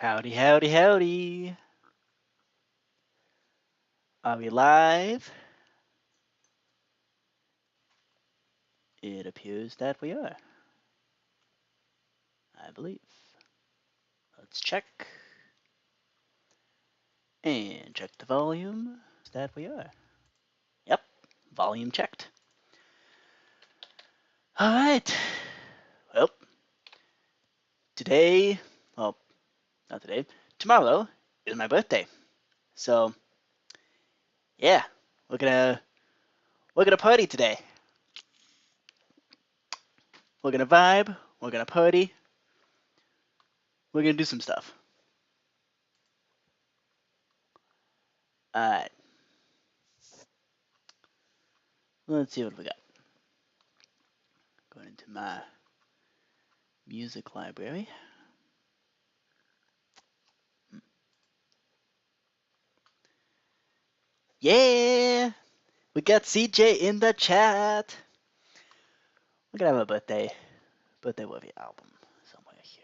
Howdy, howdy, howdy. Are we live? It appears that we are. I believe. Let's check. And check the volume. That we are. Yep, volume checked. Alright. Well, today, well, not today, tomorrow is my birthday. So, yeah, we're gonna party today. We're gonna vibe, we're gonna party, we're gonna do some stuff. Alright. Let's see what we got. Going into my music library. Yeah! We got CJ in the chat! We're gonna have a birthday worthy album somewhere here.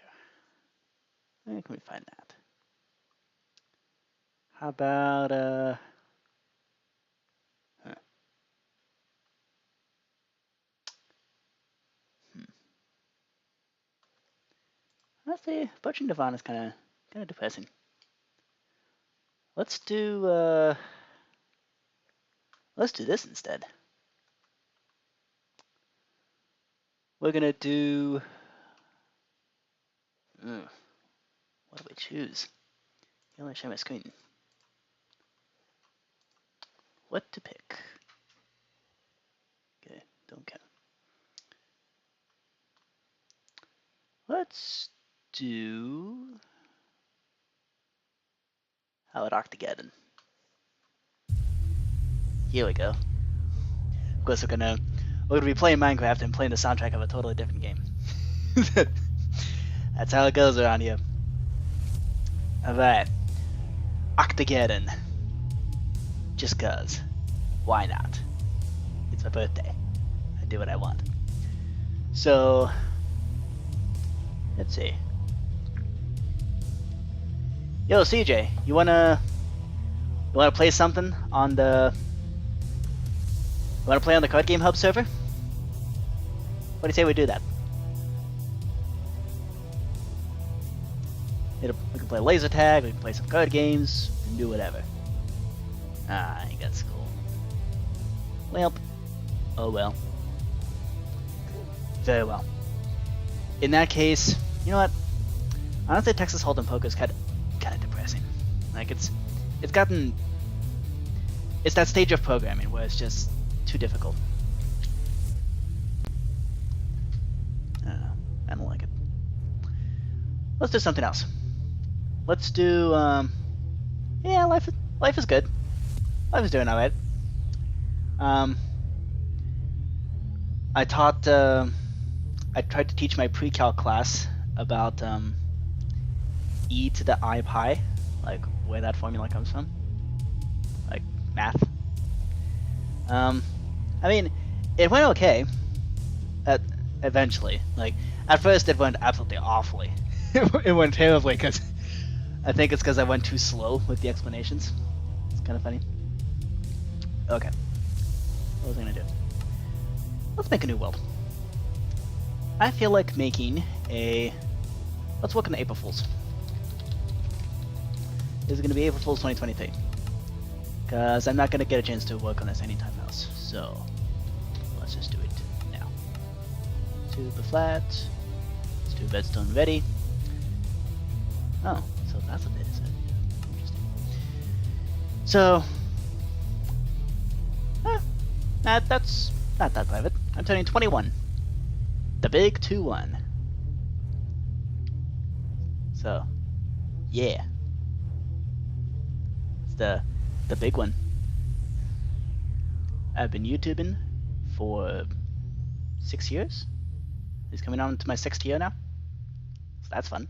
Where can we find that? How about, Let's see, Approaching Nirvana is kinda depressing. Let's do this instead. We're gonna do, what do we choose? You only share my screen. What to pick? Okay, don't care. Let's do, how about Octogeddon? Here we go. Of course, we're gonna be playing Minecraft and playing the soundtrack of a totally different game. That's how it goes around here. Alright. Octogeddon. Just cause. Why not? It's my birthday. I do what I want. So, let's see. Yo, CJ, you wanna play something on the? You wanna play on the Card Game Hub server? What do you say we do that? We can play laser tag. We can play some card games. We can do whatever. Ah, I got school. Well, oh well. Very well. In that case, you know what? Honestly, Texas Hold'em poker is kind of depressing. Like it's that stage of programming where it's just too difficult. I don't know. I don't like it. Let's do something else. Let's do yeah, life is good. Life is doing alright. I tried to teach my pre-calc class about e to the I pi, like where that formula comes from, like math. I mean, it went okay. Eventually, like at first it went absolutely awfully. It went terribly because I think it's because I went too slow with the explanations. It's kind of funny. Okay, what was I gonna do? Let's make a new world. I feel like making a. Let's work on the April Fools. This is gonna be April Fools 2023. Because I'm not gonna get a chance to work on this anytime else. So let's just do it now. Super flat. Let's do redstone ready. Oh, so that's what it is. Interesting. So, that's not that private. I'm turning 21. The big 2-1. So, yeah. It's the big one. I've been YouTubing for 6 years. It's coming on to my 6th year now. So that's fun.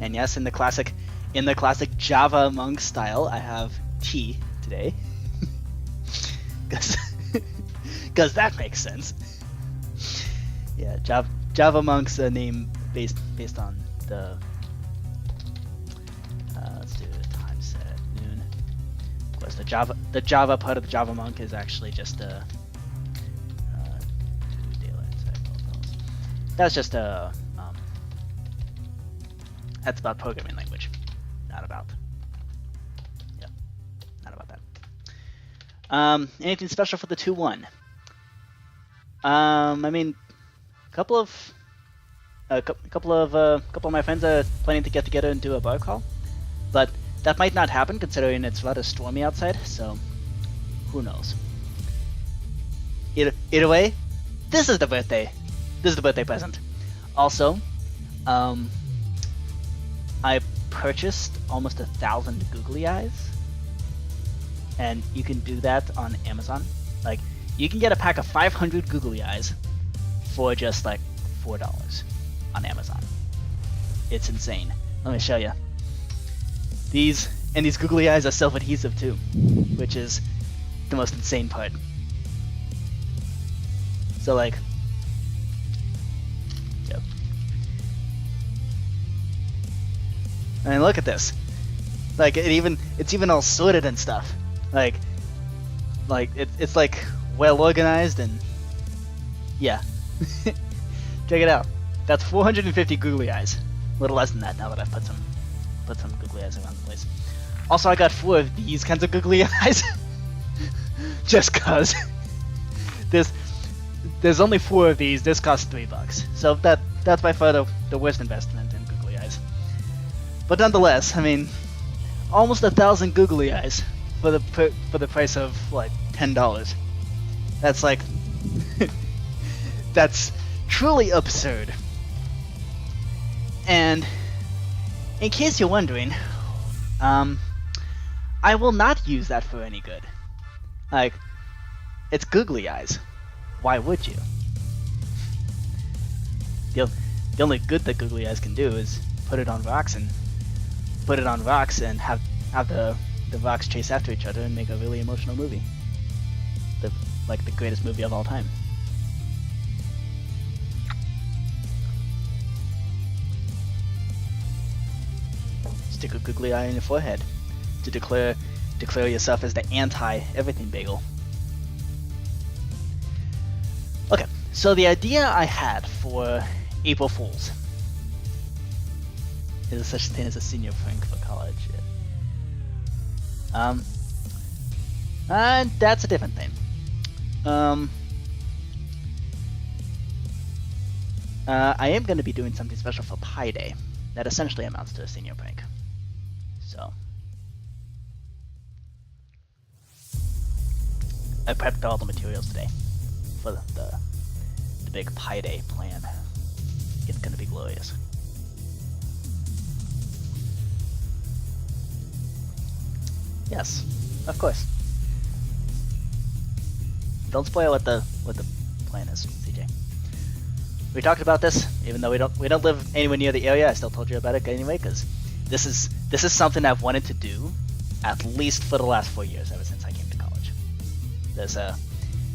And yes, in the classic Javamonk style, I have tea today. Because that makes sense. Yeah, Javamonk's name based on the let's do time set at noon. Of course, the Java part of the Javamonk is actually just a daylight cycle. That's just a that's about programming language, not about that. Anything special for the 2-1? I mean, a couple of my friends are planning to get together and do a bar crawl, but that might not happen considering it's rather stormy outside. So, who knows? Either way, this is the birthday. This is the birthday present. Also, I purchased almost 1,000 googly eyes, and you can do that on Amazon. Like, you can get a pack of 500 googly eyes for just like $4 on Amazon. It's insane. Let me show you. These googly eyes are self-adhesive too, which is the most insane part. So like, yep. I mean, look at this. Like it's even all sorted and stuff. Like it's like well organized and yeah. Check it out. That's 450 googly eyes. A little less than that now that I've put some googly eyes around the place. Also, I got 4 of these kinds of googly eyes. Just cause. There's only 4 of these. This costs $3. So that's by far the worst investment in googly eyes. But nonetheless, I mean, almost 1,000 googly eyes for the price of like $10. That's like that's truly absurd. And in case you're wondering, I will not use that for any good. Like, it's googly eyes. Why would you? The only good that googly eyes can do is put it on rocks and have the rocks chase after each other and make a really emotional movie. The greatest movie of all time. Stick a googly eye on your forehead to declare yourself as the anti-everything bagel. Okay, so the idea I had for April Fools is such a thing as a senior prank for college. And that's a different thing. I am going to be doing something special for Pi Day that essentially amounts to a senior prank. So, I prepped all the materials today for the big Pi Day plan. It's going to be glorious. Yes, of course. Don't spoil what the plan is, CJ. We talked about this, even though we don't live anywhere near the area. I still told you about it anyway, because this is something I've wanted to do at least for the last 4 years, ever since I came to college. It's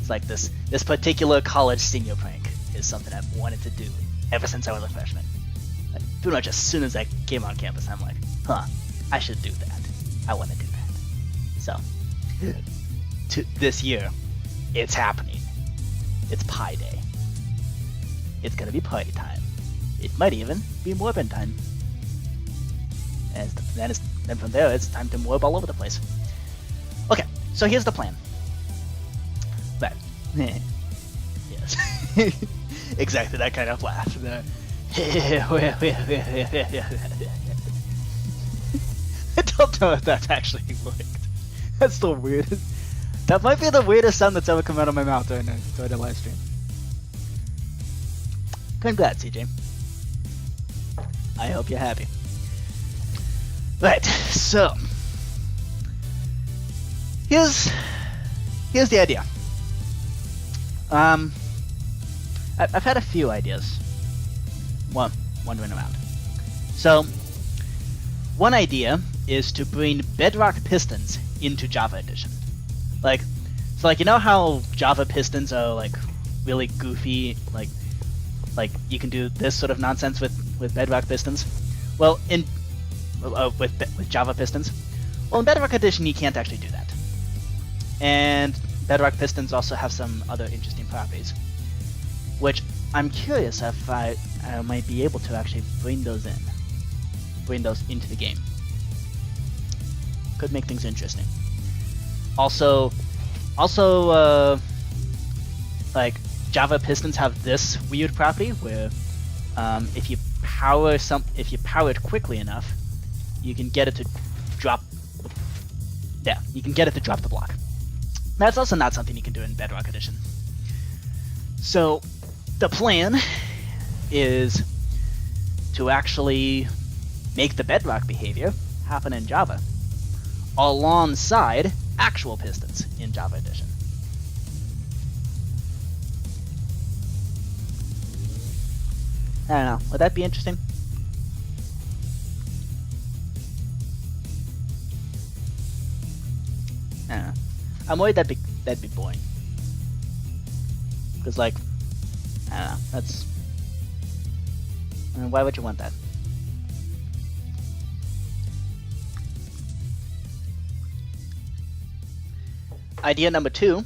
like this particular college senior prank is something I've wanted to do ever since I was a freshman. Like, pretty much as soon as I came on campus, I'm like, I should do that. I want to do that. So, this year, it's happening. It's Pi Day. It's gonna be party time. It might even be morbid time. And then from there, it's time to morb all over the place. Okay, so here's the plan. Right. Yes. Exactly that kind of laugh. I don't know if that's actually worked. That's the weirdest. That might be the weirdest sound that's ever come out of my mouth during a live stream. Congrats, CJ. I hope you're happy. Right, so here's the idea. I've had a few ideas wandering around. So one idea is to bring Bedrock Pistons into Java Edition. So you know how Java Pistons are like really goofy, like like you can do this sort of nonsense with Bedrock pistons. Well, with Java pistons. Well, in Bedrock Edition, you can't actually do that. And Bedrock pistons also have some other interesting properties, which I'm curious if I might be able to actually bring those into the game. Could make things interesting. Also, like Java pistons have this weird property where if you power it quickly enough, you can get it to drop. Yeah, you can get it to drop the block. That's also not something you can do in Bedrock Edition. So the plan is to actually make the Bedrock behavior happen in Java alongside actual pistons in Java Edition. I don't know. Would that be interesting? I don't know. I'm worried that'd be boring. Because, like, I don't know. That's... why would you want that? Idea number 2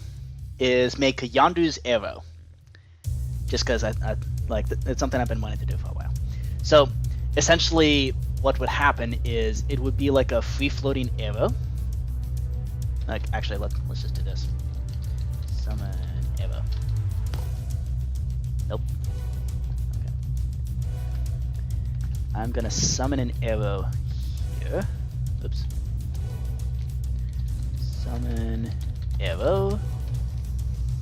is make a Yondu's arrow. Just because I like it's something I've been wanting to do for a while. So essentially, what would happen is it would be like a free-floating arrow. Like, actually, let's just do this. Summon arrow. Nope. Okay. I'm gonna summon an arrow here. Oops. Summon arrow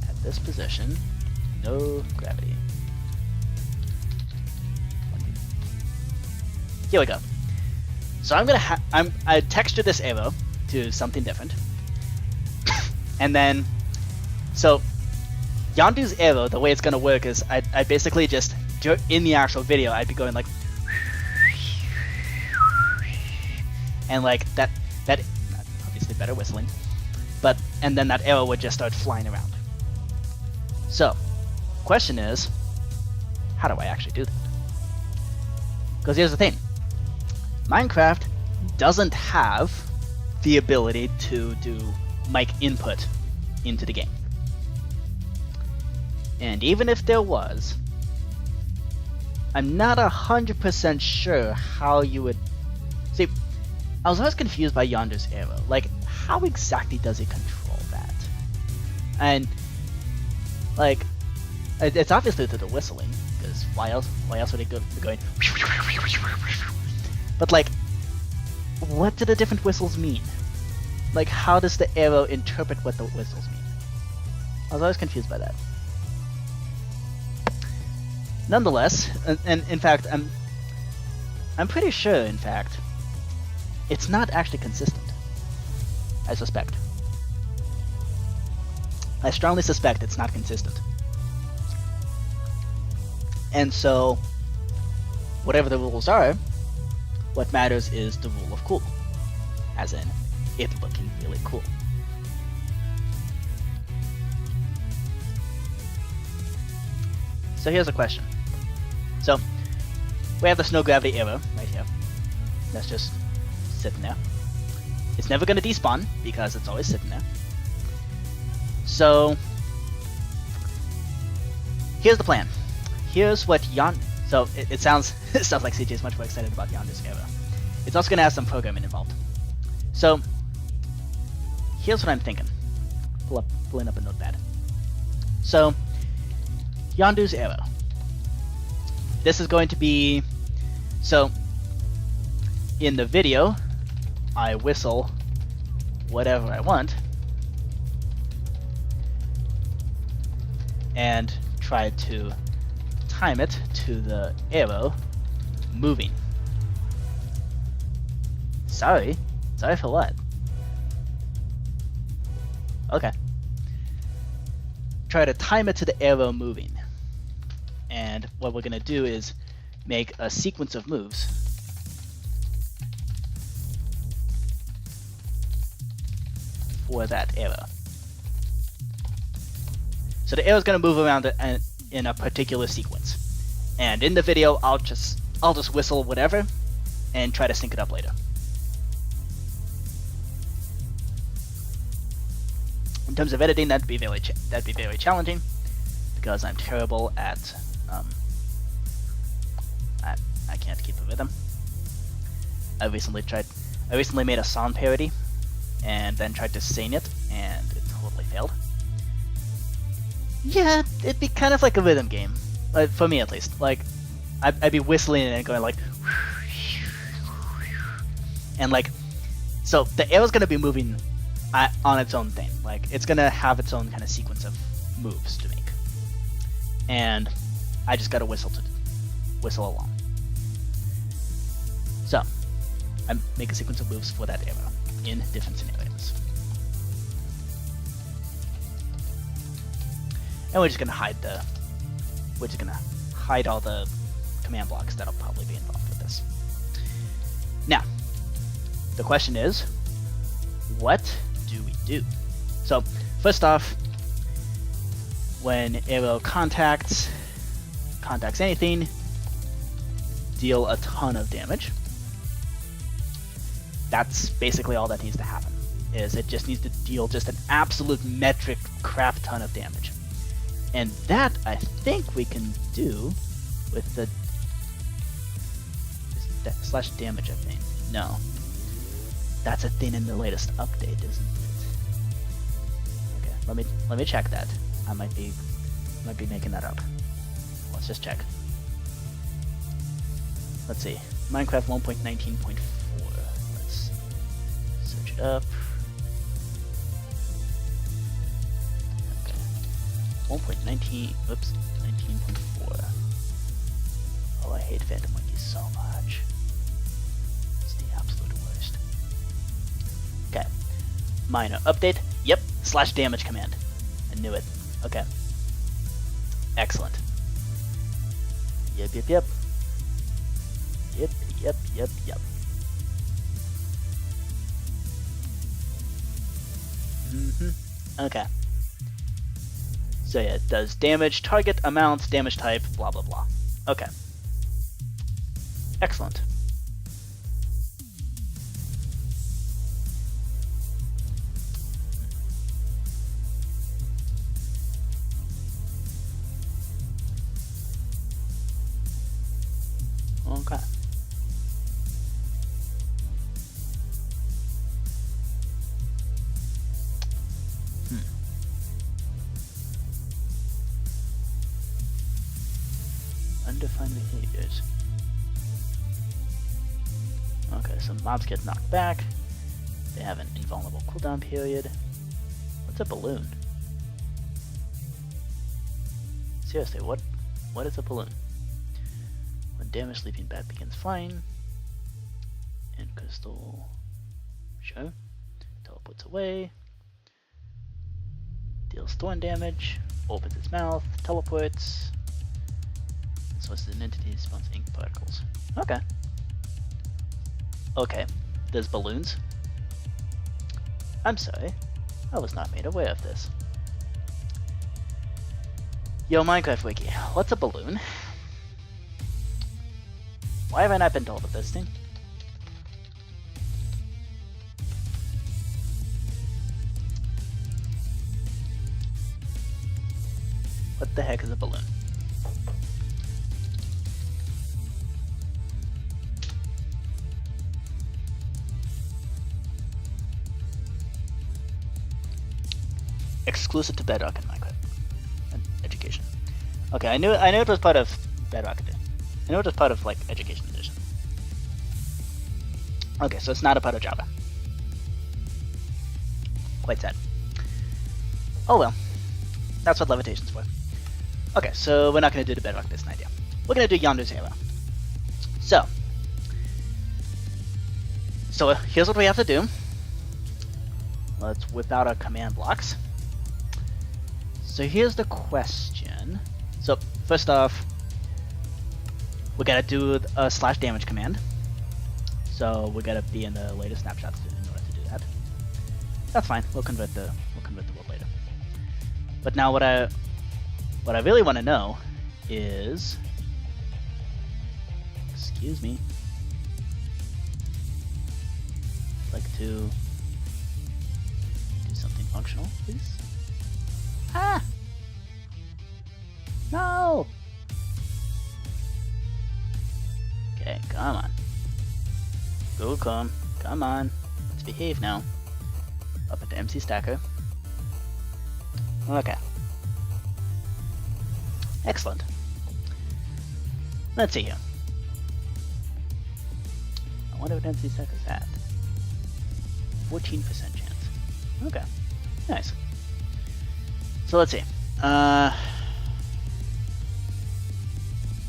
at this position. No gravity. Here we go. So I'm gonna I texture this arrow to something different. And then, so Yondu's arrow, the way it's gonna work is I basically just, in the actual video, I'd be going like, and like that obviously better whistling, but, and then that arrow would just start flying around. So, question is, how do I actually do that? Because here's the thing, Minecraft doesn't have the ability to do mic input into the game. And even if there was, I'm not 100% sure how you would... See, I was always confused by Yondu's arrow. Like, how exactly does it control that? And, like, it's obviously through the whistling, because why else would it go going... But, like, what do the different whistles mean? Like, how does the arrow interpret what the whistles mean? I was always confused by that. Nonetheless, and in fact, I'm pretty sure, in fact, it's not actually consistent. I suspect. I strongly suspect it's not consistent. And so, whatever the rules are, what matters is the rule of cool. As in, it looking really cool. So here's a question. So, we have the snow gravity arrow right here. That's just sitting there. It's never going to despawn because it's always sitting there. So, here's the plan. Here's what So it sounds like CJ is much more excited about Yondu's arrow. It's also going to have some programming involved. So, here's what I'm thinking. Pulling up a notepad. So, Yondu's arrow. This is going to be... So, in the video, I whistle whatever I want. And try to time it to the arrow moving. Sorry for what? Okay. Try to time it to the arrow moving. And what we're gonna do is make a sequence of moves for that arrow. So the arrow is gonna move around in a particular sequence. And in the video, I'll just whistle whatever and try to sync it up later. In terms of editing, that'd be very challenging because I'm terrible at I can't keep a rhythm. I recently made a song parody and then tried to sing it, and it totally failed. Yeah, it'd be kind of like a rhythm game, for me at least. Like, I'd be whistling and going like, and like, so the arrow's gonna be moving on its own thing. Like, it's gonna have its own kind of sequence of moves to make, and I just gotta whistle along. So, I make a sequence of moves for that arrow in different scenarios. And we're just gonna hide all the command blocks that'll probably be involved with this. Now, the question is, what do we do? So, first off, when arrow contacts anything, deal a ton of damage. That's basically all that needs to happen. It just needs to deal just an absolute metric crap ton of damage. And that, I think we can do with the slash damage, I think. No. That's a thing in the latest update, isn't it? Okay, let me check that. I might be making that up. Let's just check. Let's see. Minecraft 1.19.4. Let's search it up. Okay. 1.19. Whoops. 19.4. Oh, I hate Phantom Monkeys so much. It's the absolute worst. Okay. Minor update. Yep. Slash damage command. I knew it. Okay. Excellent. Yep. Yep. Okay. So yeah, it does damage, target, amount, damage type, blah blah blah. Okay. Excellent. Okay. Undefined behaviors. Okay, so mobs get knocked back. They have an invulnerable cooldown period. What's a balloon? Seriously, what is a balloon? When damaged sleeping bat begins flying. And crystal. Sure. Teleports away. Deals thorn damage. Opens its mouth. Teleports. So it's an entity that spawns ink particles. Okay. Okay. There's balloons. I'm sorry. I was not made aware of this. Yo, Minecraft Wiki. What's a balloon? Why have I not been told of this thing? What the heck is a balloon? Exclusive to Bedrock and Minecraft and education. Okay, I knew it was part of Bedrock Edition. I knew it was part of like Education Edition. Okay, so it's not a part of Java. Quite sad. Oh well, that's what levitation's for. Okay, so we're not going to do the Bedrock Edition idea. We're going to do Yondu's arrow. So here's what we have to do. Let's whip out our command blocks. So here's the question. So first off, we gotta do a slash damage command. So we gotta be in the latest snapshots in order to do that. That's fine. We'll convert the world later. But now what I really want to know is Excuse me. I'd like to do something functional, please. Ah! No! Okay, come on. Go, come on. Let's behave now. Up into MC Stacker. Okay. Excellent. Let's see here. I wonder what MC Stacker's at. 14% chance. Okay. Nice. So let's see.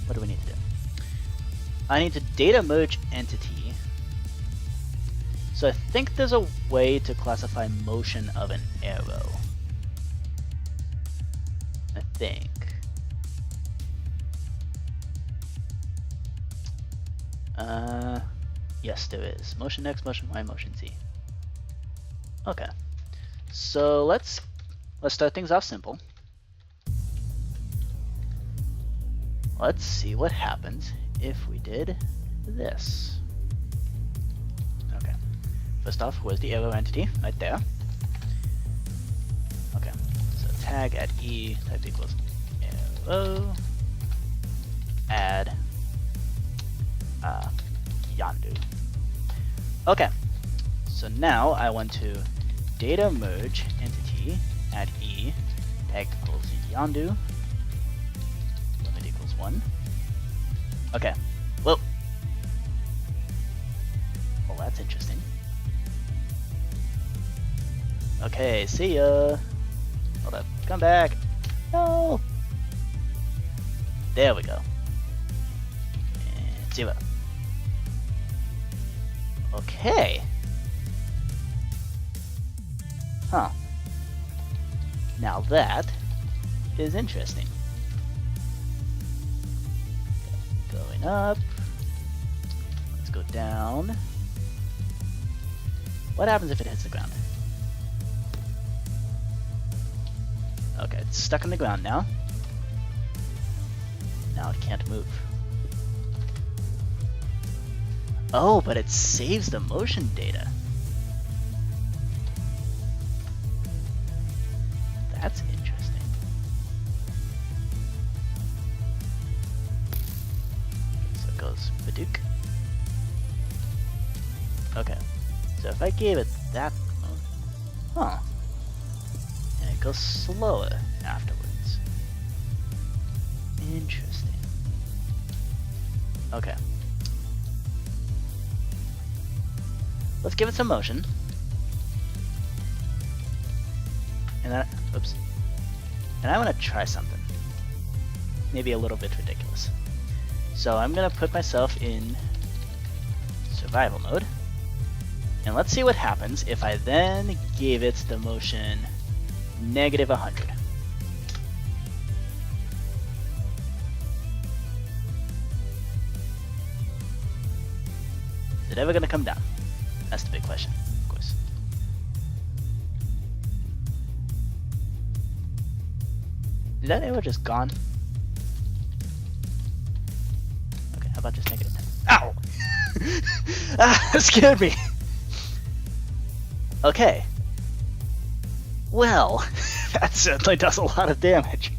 What do we need to do? I need to data merge entity. So I think there's a way to classify motion of an arrow. I think. Yes, there is. Motion X, motion Y, motion Z. Okay. So let's start things off simple. Let's see what happens if we did this. Okay. First off, where's the arrow entity? Right there. Okay. So tag at E type equals arrow. Add Yondu. Okay. So now I want to data merge entity at E tag equals Yondu. Limit equals 1. Okay. Well, that's interesting. Okay, see ya. Hold up. Come back. No. There we go. And 0. Okay. Huh. Now that is interesting. Okay, going up. Let's go down. What happens if it hits the ground? Okay, it's stuck in the ground now. Now it can't move. Oh, but it saves the motion data. That's interesting. So it goes Baduk. Okay. So if I gave it that mode, huh? And it goes slower afterwards. Interesting. Okay. Let's give it some motion. And then, oops. And I want to try something. Maybe a little bit ridiculous. So I'm going to put myself in survival mode. And let's see what happens if I then gave it the motion -100. Is it ever going to come down? That's the big question, of course. Is that arrow just gone? Okay, how about just make it a 10? Ow! Ah, that scared me! Okay. Well, that certainly does a lot of damage.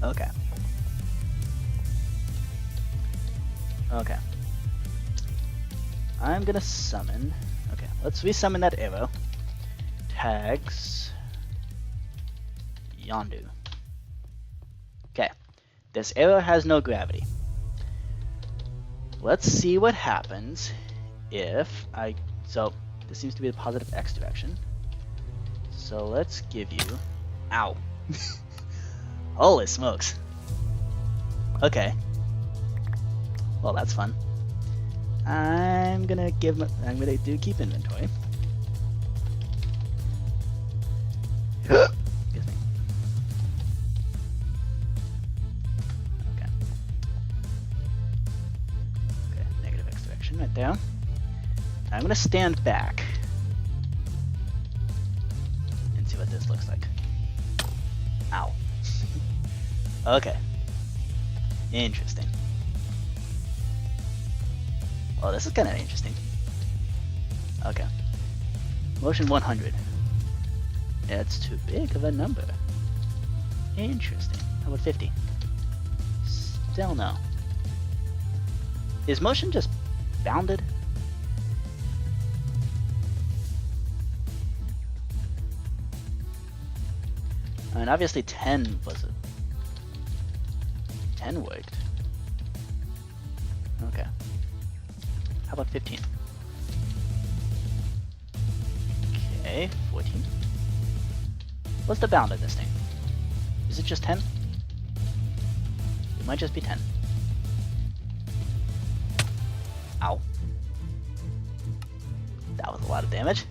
Okay. Okay. I'm gonna summon. Okay, let's resummon that arrow. Tags Yondu. Okay. This arrow has no gravity. Let's see what happens if I... So, this seems to be the positive X direction. So let's give you... Ow. Holy smokes. Okay. Well, that's fun. I'm gonna do keep inventory. Excuse me. Okay. Okay, negative X direction right there. I'm gonna stand back and see what this looks like. Ow. Okay. Interesting. Oh, this is kind of interesting. Okay. Motion 100. It's too big of a number. Interesting. How about 50? Still no. Is motion just bounded? I mean, obviously 10 was a... 10 worked. Okay. How about 15? Okay, 14. What's the bound of this thing? Is it just 10? It might just be 10. Ow. That was a lot of damage.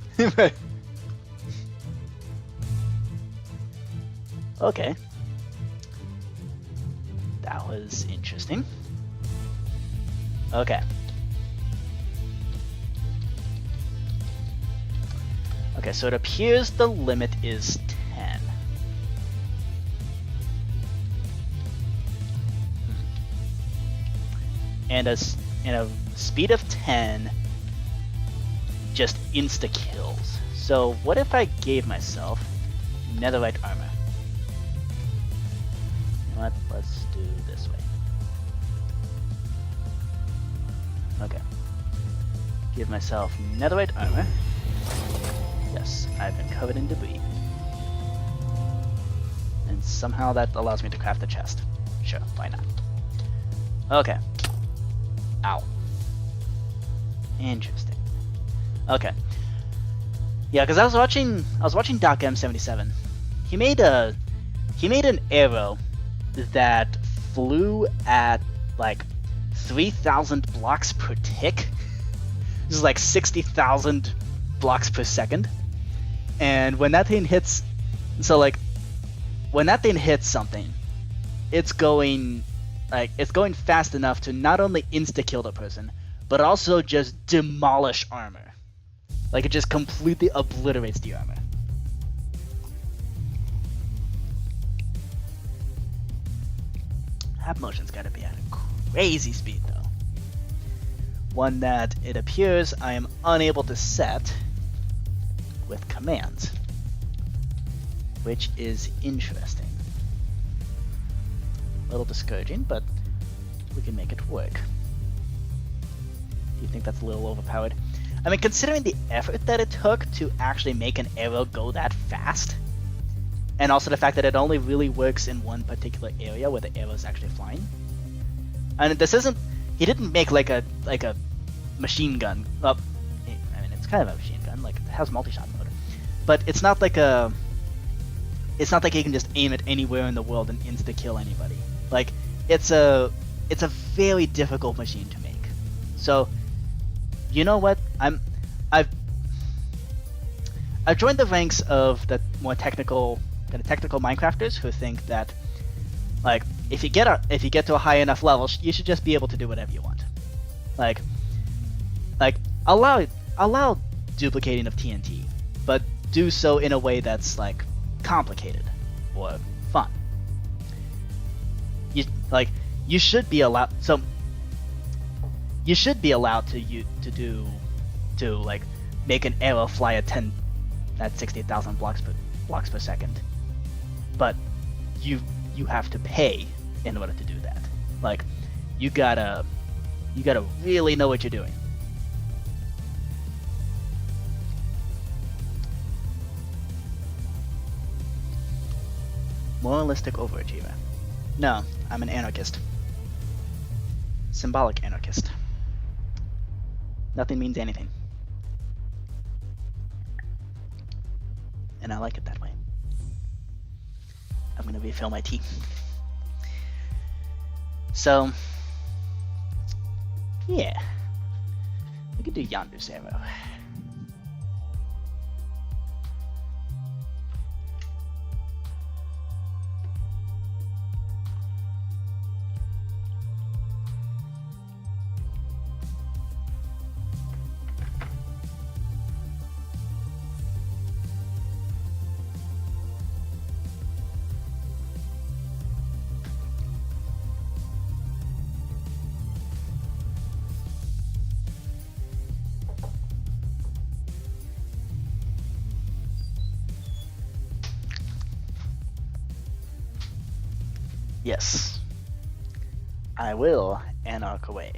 Okay. That was interesting. Okay. Okay, so it appears the limit is 10. And a speed of 10 just insta-kills. So what if I gave myself netherite armor? You know what? Let's do this way. Okay. Give myself netherite armor. Yes, I've been covered in debris. And somehow that allows me to craft a chest. Sure, why not? Okay. Ow. Interesting. Okay. Yeah, because I was watching Doc M77. He made an arrow that flew at like 3,000 blocks per tick. This is like 60,000 blocks per second. And when that thing hits, so like when that thing hits something, it's going fast enough to not only insta-kill the person, but also just demolish armor. Like it just completely obliterates the armor. Hab motion's gotta be at a crazy speed though. One that it appears I am unable to set with commands, which is interesting. A little discouraging, but we can make it work. Do you think that's a little overpowered? I mean, considering the effort that it took to actually make an arrow go that fast, and also the fact that it only really works in one particular area where the arrow is actually flying. And this isn't, he didn't make like a machine gun. Well, I mean, it's kind of a machine gun, like it has multi-shot mode, but it's not like you can just aim it anywhere in the world and insta-kill anybody. Like it's a very difficult machine to make. So, you know what? I've joined the ranks of the more technical Minecrafters who think that, like, if you get to a high enough level, you should just be able to do whatever you want. Like allow duplicating of TNT, but do so in a way that's like complicated or fun. You should be allowed. So you should be allowed to like make an arrow fly at 60,000 blocks per second, but you have to pay in order to do that. Like you gotta really know what you're doing. Moralistic overachiever. No, I'm an anarchist. Symbolic anarchist. Nothing means anything. And I like it that way. I'm gonna refill my tea. So, yeah. We could do Yondu's arrow. Yes. I will anarch away.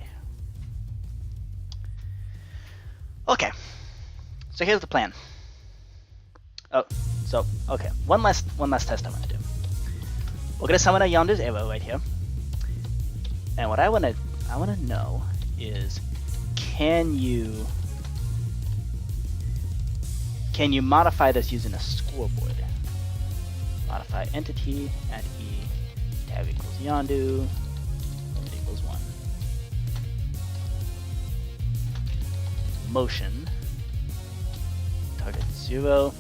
Okay. So here's the plan. Oh, so okay. One last test I want to do. We're gonna summon a Yondu's arrow right here. And what I wanna know is, can you modify this using a scoreboard? Modify entity at E, tab equals Yondu, limit equals 1. Motion, target 0,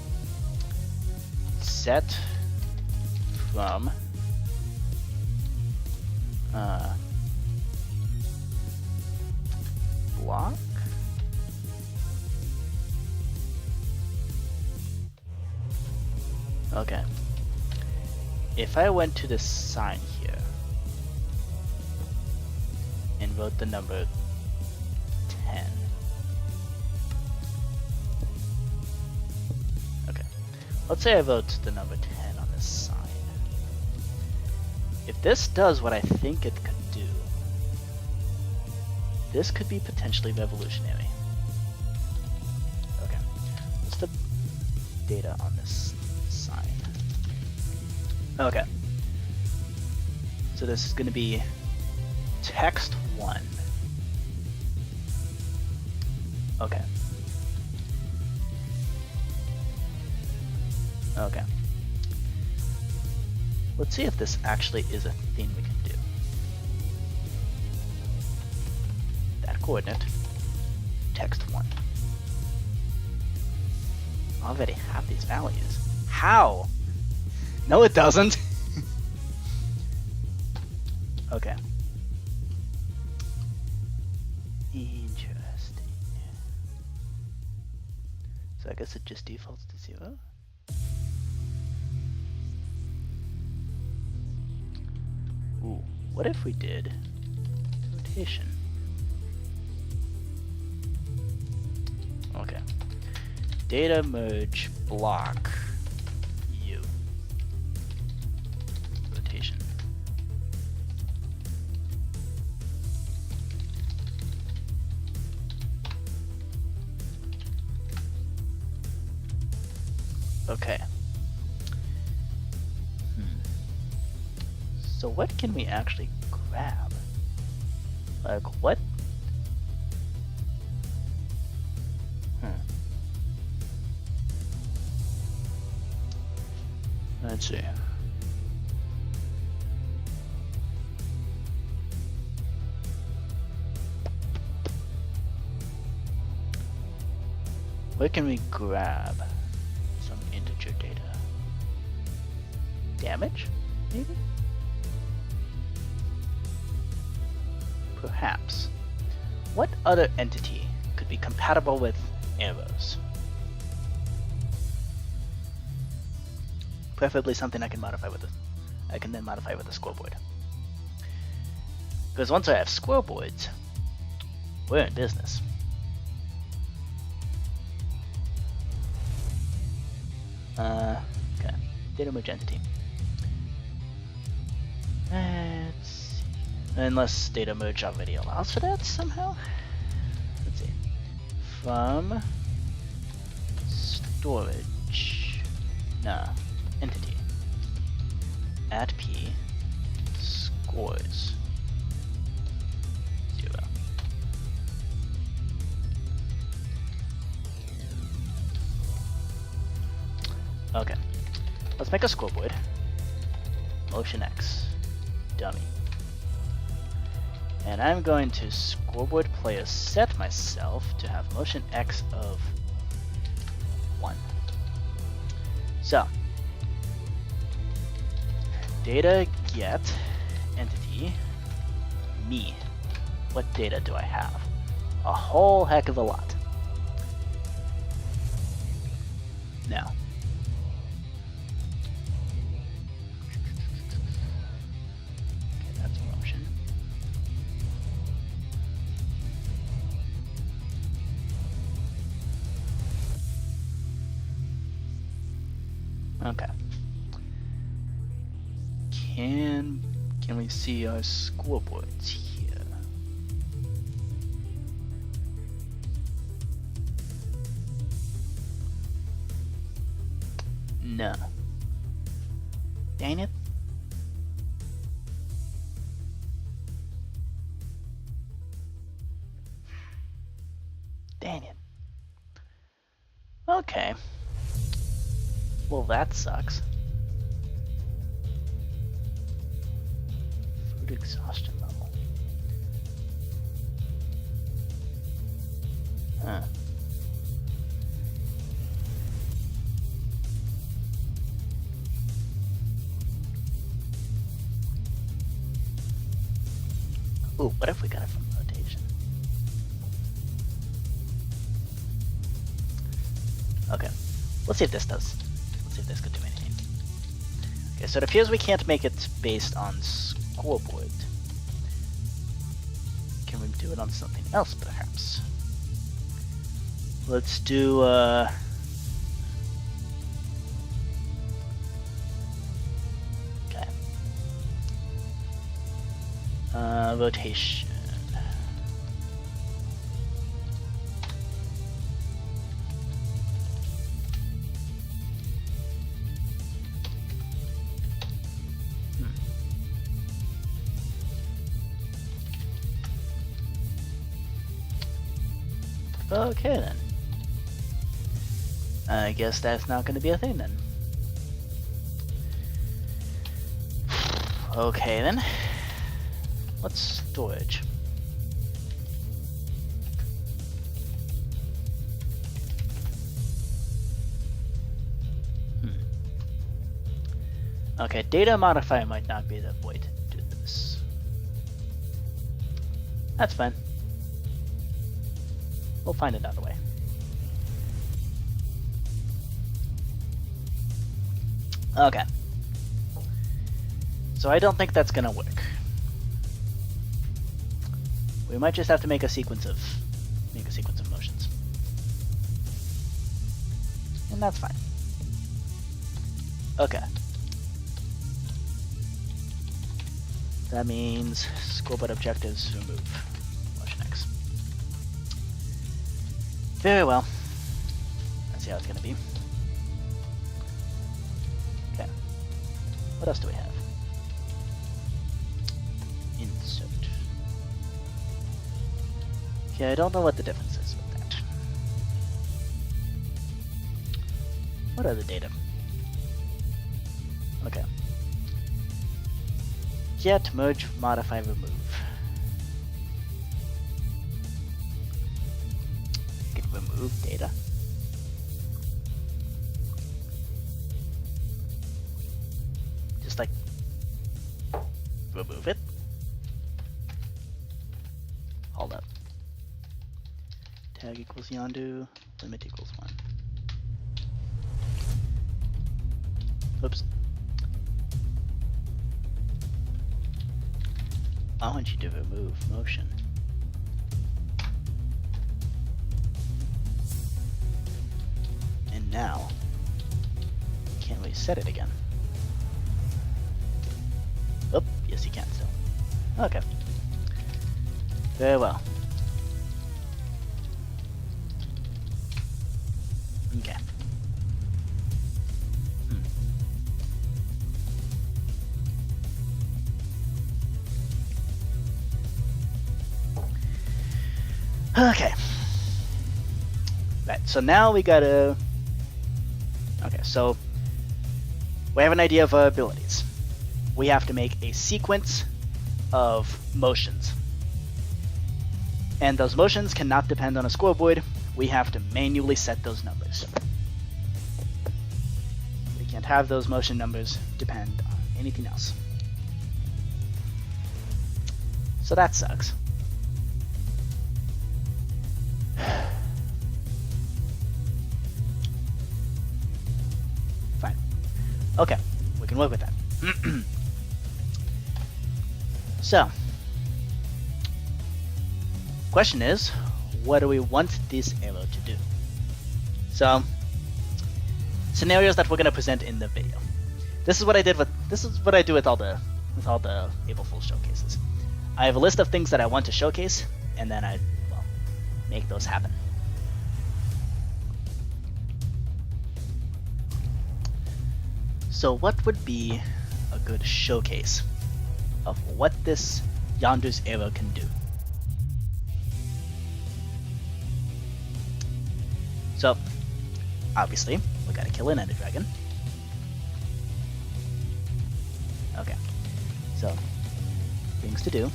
set from block. Okay. If I went to the sign here and wrote the number 10. Okay. Let's say I wrote the number 10 on this sign. If this does what I think it could do, this could be potentially revolutionary. Okay. What's the data on this sign? Okay. So this is going to be text 1. Okay. Okay. Let's see if this actually is a thing we can do. That coordinate, text 1. I already have these values. How? No, it doesn't. Okay. Interesting. So I guess it just defaults to 0. Ooh, what if we did rotation? Okay. Data merge block U. Rotation. Okay. So what can we actually grab? Like what? Let's see. Where can we grab some integer data? Damage, maybe? Perhaps. What other entity could be compatible with arrows? Preferably something I can modify with I can then modify with a scoreboard. Because once I have scoreboards, we're in business. Okay. Data merge entity. Let's see. Unless data merge already allows for that somehow. Let's see. From storage. Nah. Entity. At P scores 0. Okay. Let's make a scoreboard. Motion X. Dummy. And I'm going to scoreboard player set myself to have motion X of 1. So, data get entity me. What data do I have? A whole heck of a lot. Now, okay, that's motion. Okay. Can we see our scoreboards here? No. Dang it. Dang it. Okay. Well, that sucks. Food exhaustion level. Huh. Ooh, what if we got it from rotation? Okay, let's see if this does. Let's see if this could do anything. Okay, so it appears we can't make it based on scoreboard. Can we do it on something else, perhaps? Let's do, okay. Rotation. Okay then. I guess that's not going to be a thing then. Okay then. What's storage? Okay, data modifier might not be the way to do this. That's fine. We'll find another way. Okay. So I don't think that's gonna work. We might just have to make a sequence of motions. And that's fine. Okay. That means scoreboard objectives remove. Motion X. Very well. Let's see how it's gonna be. Okay. What else do we have? Insert. Okay, I don't know what the difference is with that. What are the data? Okay. Get, merge, modify, remove. Get remove data. Just like remove it. Hold up. Tag equals Yondu, limit equals 1. Oops. I want you to remove motion. And now, can we set it again? Oh, yes you can still. Okay. Very well. Okay. Okay. Right, so now we gotta... Okay, so we have an idea of our abilities. We have to make a sequence of motions. And those motions cannot depend on a scoreboard. We have to manually set those numbers. We can't have those motion numbers depend on anything else. So that sucks. Fine. Okay, we can work with that. So, question is, what do we want this arrow to do? So, scenarios that we're going to present in the video. This is what I do with all the with all the April Fool's showcases. I have a list of things that I want to showcase, and then I, well, make those happen. So what would be a good showcase of what this Yondu's arrow can do? So, obviously, we gotta kill an Ender Dragon. Okay, so, things to do.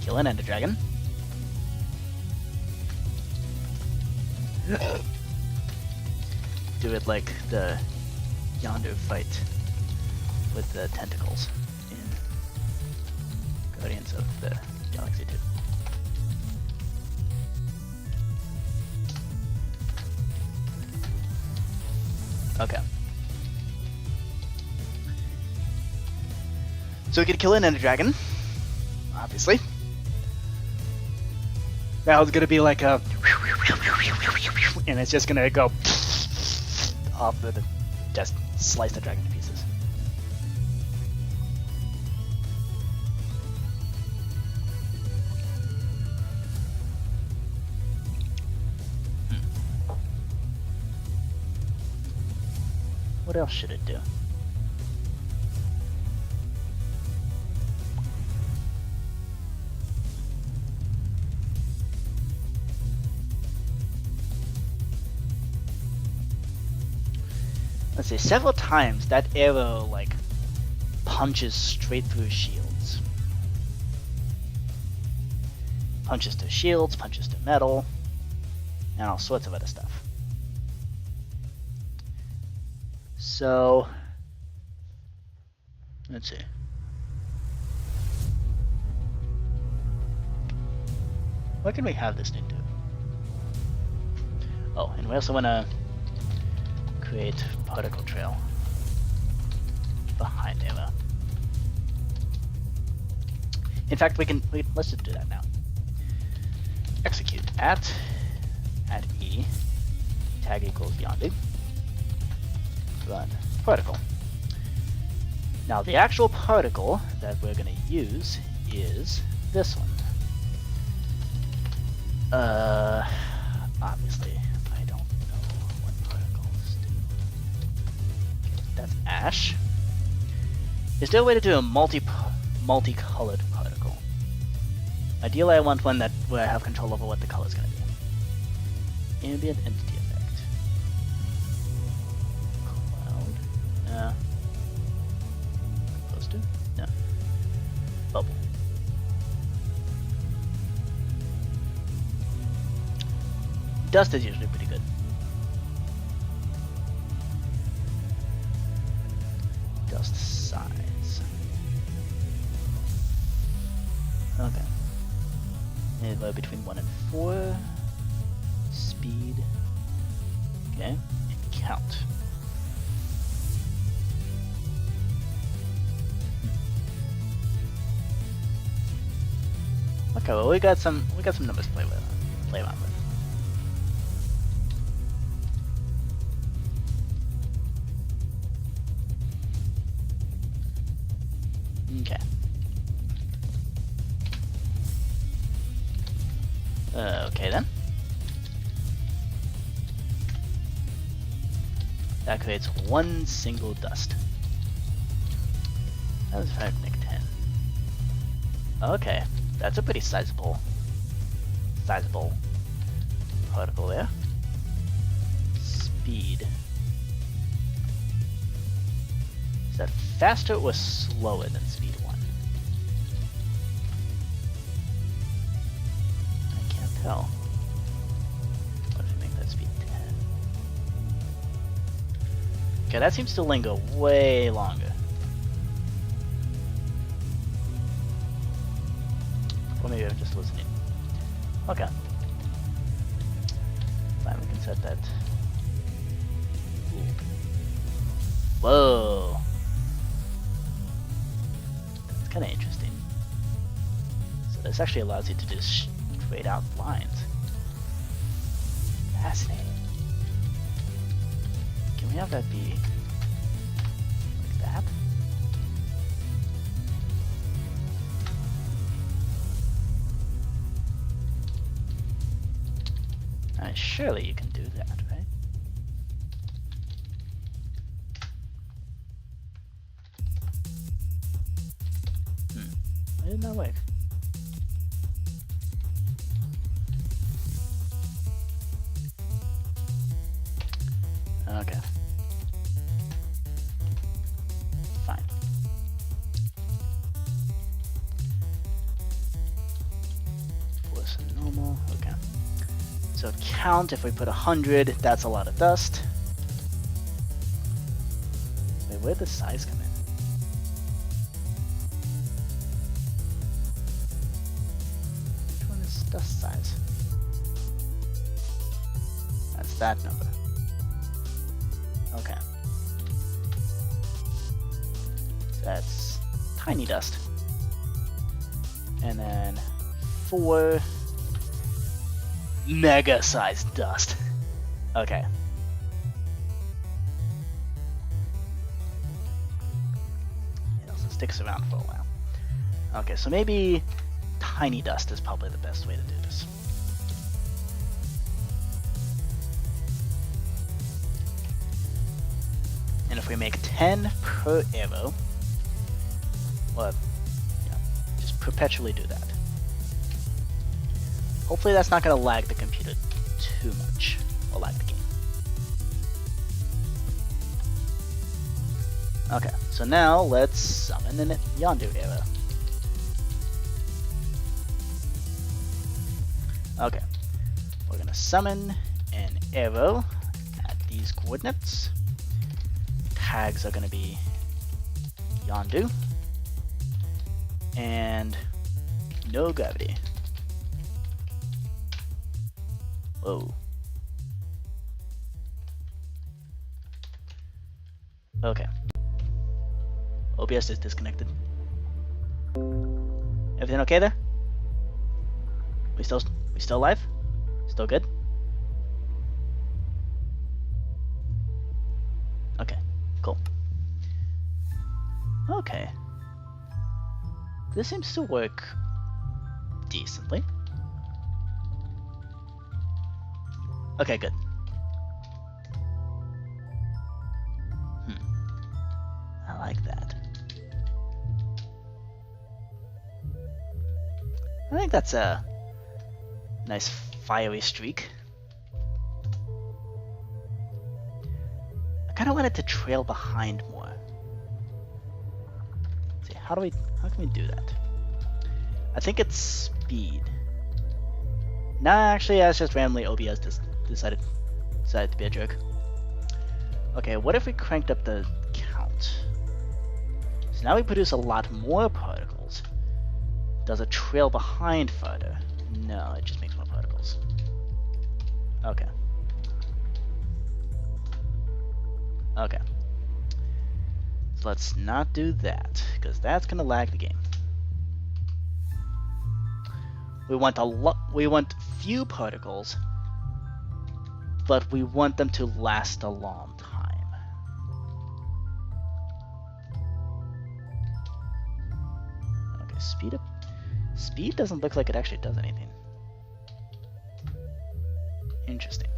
Kill an Ender Dragon. Do it like the Yondu fight with the tentacles in Guardians of the Galaxy 2. Okay. So we could kill an Ender Dragon, obviously. That was gonna be like a, and it's just gonna go off the, just slice the dragon to pieces. What else should it do? Let's see, several times that arrow like punches straight through shields. Punches to shields, punches to metal, and all sorts of other stuff. So, let's see. What can we have this thing do? Oh, and we also want to create particle trail behind arrow. In fact, let's just do that now. Execute at E, tag equals Yondu, run particle. Now the actual particle that we're going to use is this one. Obviously, I don't know what particles do. Okay, that's ash. Is there a way to do a multicolored particle? Ideally, I want one where I have control over what the color is going to be. Ambient entity effect. Cloud. Supposed to? No. Bubble. Dust is usually pretty good. Dust size. Okay. Anywhere between 1 and 4. Speed. Okay. And count. Okay, well we got some numbers to play around with. Okay. Okay then. That creates one single dust. That was 5 Nick 10. Okay, that's a pretty sizable particle there. Speed. Is that faster or slower than speed 1? I can't tell. What if we make that speed 10? Okay, that seems to linger way longer. Or maybe I'm just listening. Okay. Fine, we can set that. Ooh. Whoa! That's kind of interesting. So this actually allows you to do straight out lines. Fascinating. Can we have that be like that? surely you can do that, right? Why didn't that work? Okay. Fine. Force and normal. Okay. So count, if we put 100, that's a lot of dust. Wait, where'd the size come in? Which one is dust size? That's that number. Okay. That's tiny dust. And then 4 mega sized dust. Okay. It also sticks around for a while. Okay, so maybe tiny dust is probably the best way to do this. And if we make 10 per arrow, well, yeah, just perpetually do that. Hopefully that's not going to lag the computer too much, or lag the game. Okay, so now let's summon an Yondu arrow. Okay, we're going to summon an arrow at these coordinates. Tags are going to be Yondu and no gravity. Whoa. Okay. OBS is disconnected. Everything okay there? We still live? Still good? Okay, cool. Okay. This seems to work decently. Okay, good. I like that. I think that's a nice fiery streak. I kind of want it to trail behind more. Let's see, how can we do that? I think it's speed. Nah, actually, that's just randomly OBS decided to be a jerk. Okay, what if we cranked up the count? So now we produce a lot more particles. Does it trail behind further? No, it just makes more particles. Okay. Okay. So let's not do that, because that's gonna lag the game. We want few particles, but we want them to last a long time. Okay, speed up. Speed doesn't look like it actually does anything. Interesting.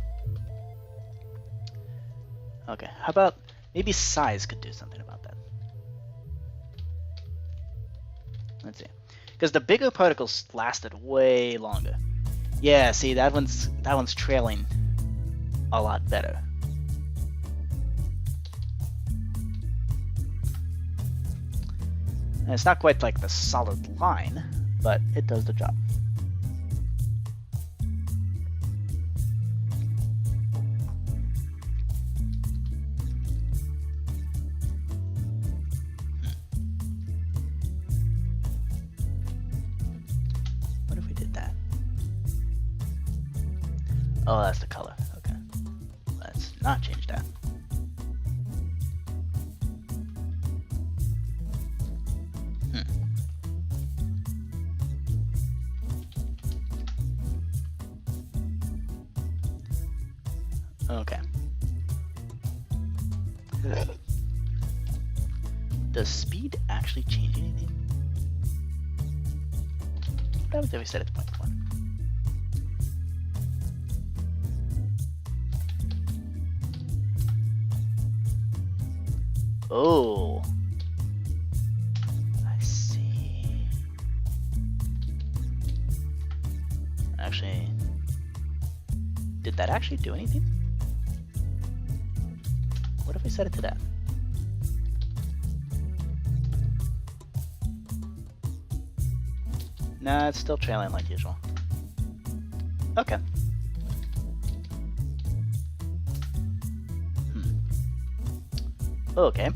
Okay, how about maybe size could do something about that. Let's see. Because the bigger particles lasted way longer. Yeah, see, that one's trailing a lot better. And it's not quite like the solid line, but it does the job. What if we did that? Oh, that's the color. Okay. Let's not change that. Okay. Does speed actually change anything? That was we set it to 0.1. Oh. I see. Actually, did that actually do anything? What if we set it to that? Nah, it's still trailing like usual. Okay. Okay.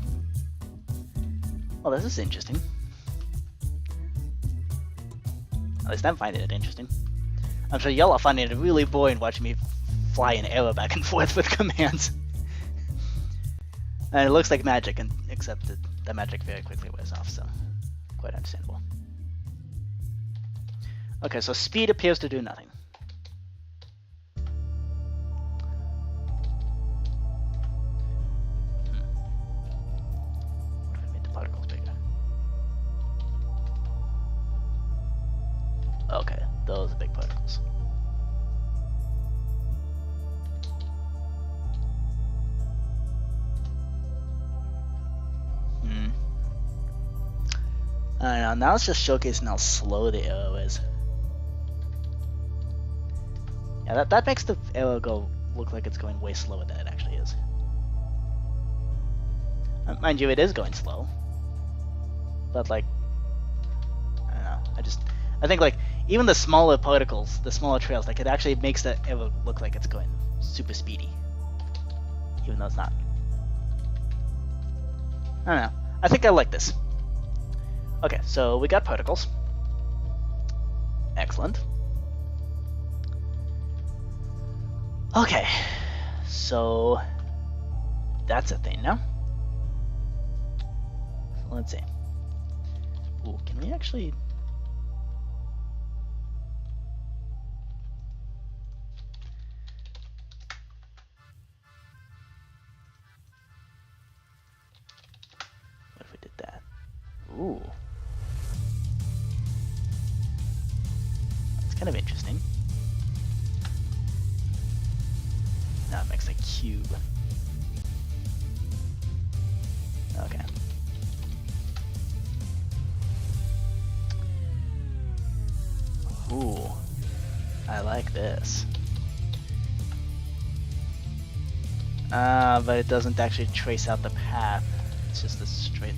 Well, this is interesting. At least I'm finding it interesting. I'm sure y'all are finding it really boring watching me fly an arrow back and forth with commands. And it looks like magic, except that the magic very quickly wears off, so quite understandable. Okay, so speed appears to do nothing. What if I made the particles bigger? Okay, those are big particles. I don't know, now it's just showcasing how slow the arrow is. Yeah, that makes the arrow look like it's going way slower than it actually is. Mind you, it is going slow. But like, I don't know, I think like, even the smaller particles, the smaller trails, like it actually makes the arrow look like it's going super speedy. Even though it's not. I don't know, I think I like this. Okay, so we got particles. Excellent. Okay, so that's a thing now. So let's see. Ooh, can we actually... What if we did that? Ooh. That's kind of interesting. Now it makes a cube. Okay. Ooh. I like this. But it doesn't actually trace out the path. It's just a straight...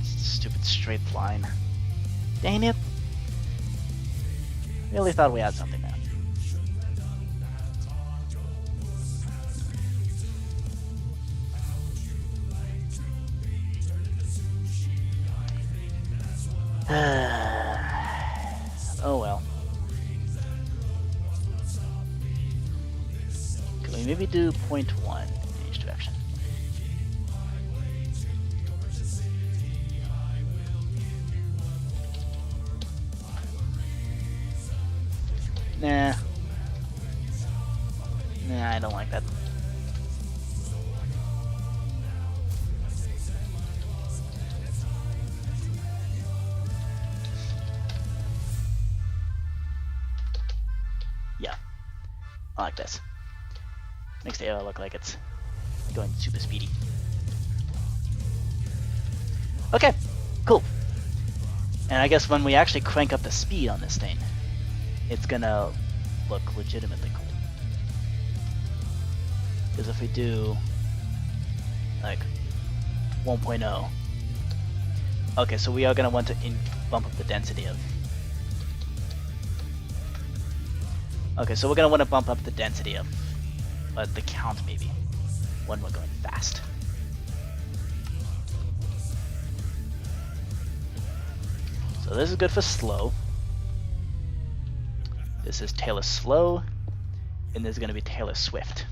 stupid straight line. Dang it! Really thought we had something there. Oh well. Can we maybe do 0.1 in each direction? Nah. Nah, I don't like that. Yeah, I like this. Makes the arrow look like it's going super speedy. Okay, cool. And I guess when we actually crank up the speed on this thing, it's gonna look legitimately cool. Because if we do like 1.0, okay, so we are gonna want to bump up the density of. Okay, so we're gonna want to bump up the density of the count maybe when we're going fast. So this is good for slow. This is Taylor slow, and this is gonna be Taylor swift.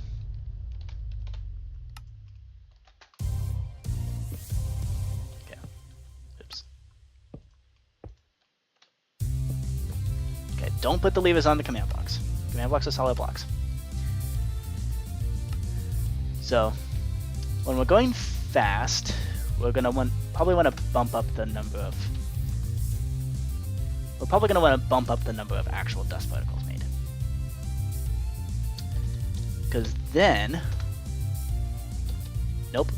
Okay. Oops. Okay, don't put the levers on the command blocks. Command blocks are solid blocks. So, when we're going fast, we're gonna probably want to bump up the number of. We're probably gonna want to bump up the number of actual dust particles made, because then. Nope.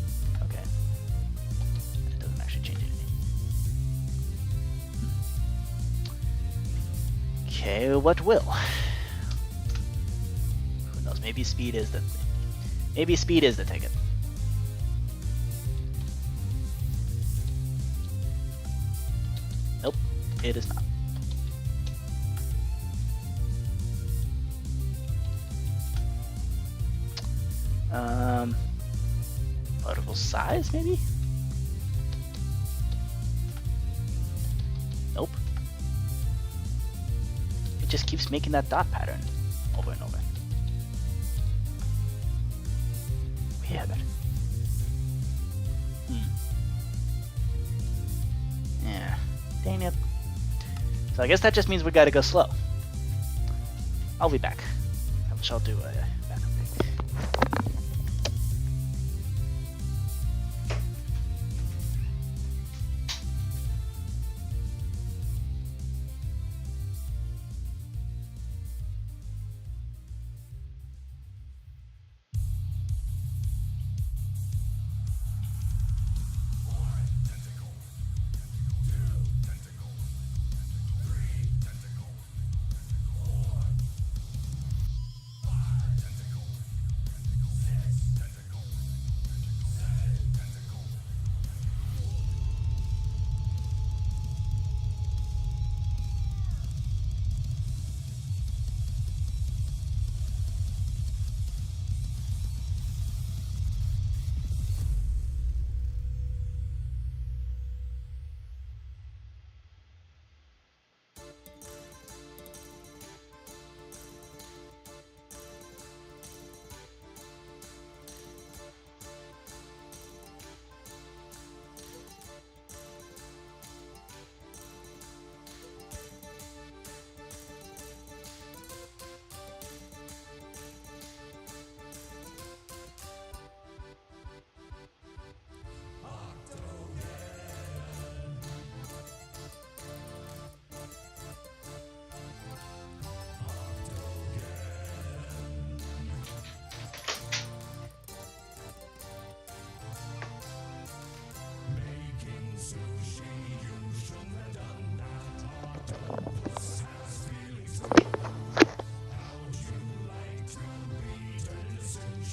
Okay. Okay, what will? Who knows? Maybe speed is the ticket. Nope, it is not. Particle size, maybe? Nope. It just keeps making that dot pattern over and over. Weird. Yeah. Dang it. So I guess that just means we gotta go slow. I'll be back. I shall do a backup break.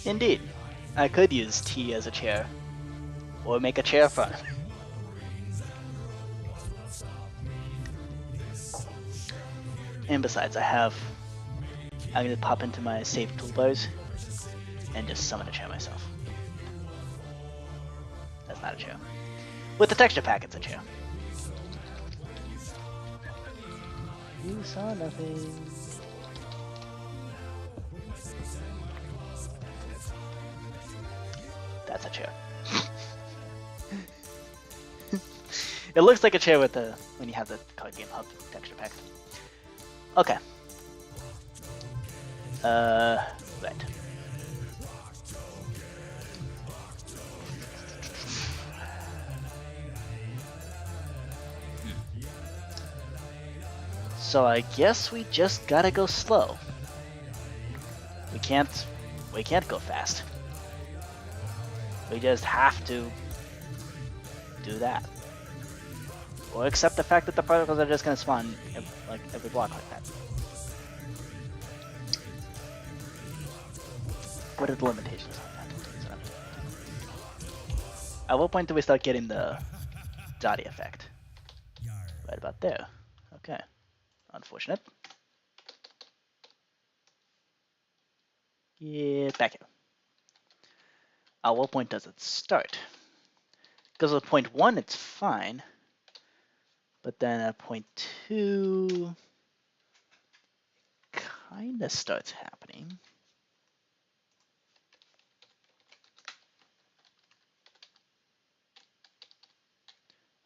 Indeed, I could use T as a chair, or make a chair front. And besides, I can just pop into my saved toolbars and just summon a chair myself. That's not a chair. With the texture pack, it's a chair. You saw nothing. That's a chair. It looks like a chair with when you have the card game hub texture pack. Okay. Right. So I guess we just gotta go slow. We can't go fast. We just have to do that. Or accept the fact that the particles are just gonna spawn like every block like that. What are the limitations on that? At what point do we start getting the Dottie effect? Right about there. Okay. Unfortunate. Get back here. At what point does it start? Because at point 1 it's fine. But then at point 2 kinda starts happening.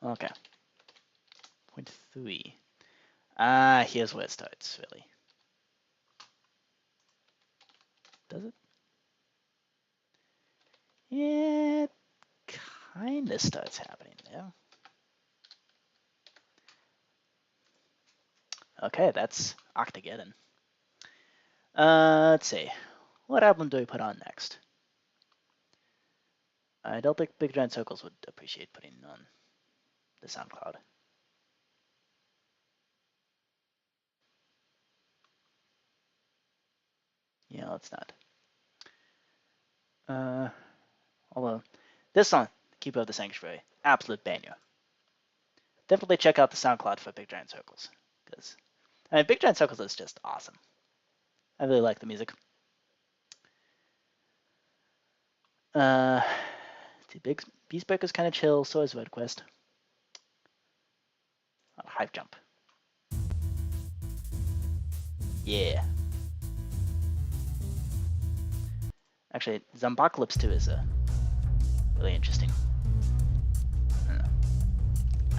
Okay. Point 3. Ah, here's where it starts, really. Does it? It kinda starts happening there. Okay, that's Octogeddon. Let's see. What album do we put on next? I don't think Big Giant Circles would appreciate putting on the SoundCloud. Yeah, let's not. Although, this song, Keeper of the Sanctuary, absolute banger. Definitely check out the SoundCloud for Big Giant Circles. Because, I mean, Big Giant Circles is just awesome. I really like the music. Beast Breaker's kind of chill, so is Red Quest. Oh, Hive Jump. Yeah. Actually, Zombocalypse 2 is really interesting.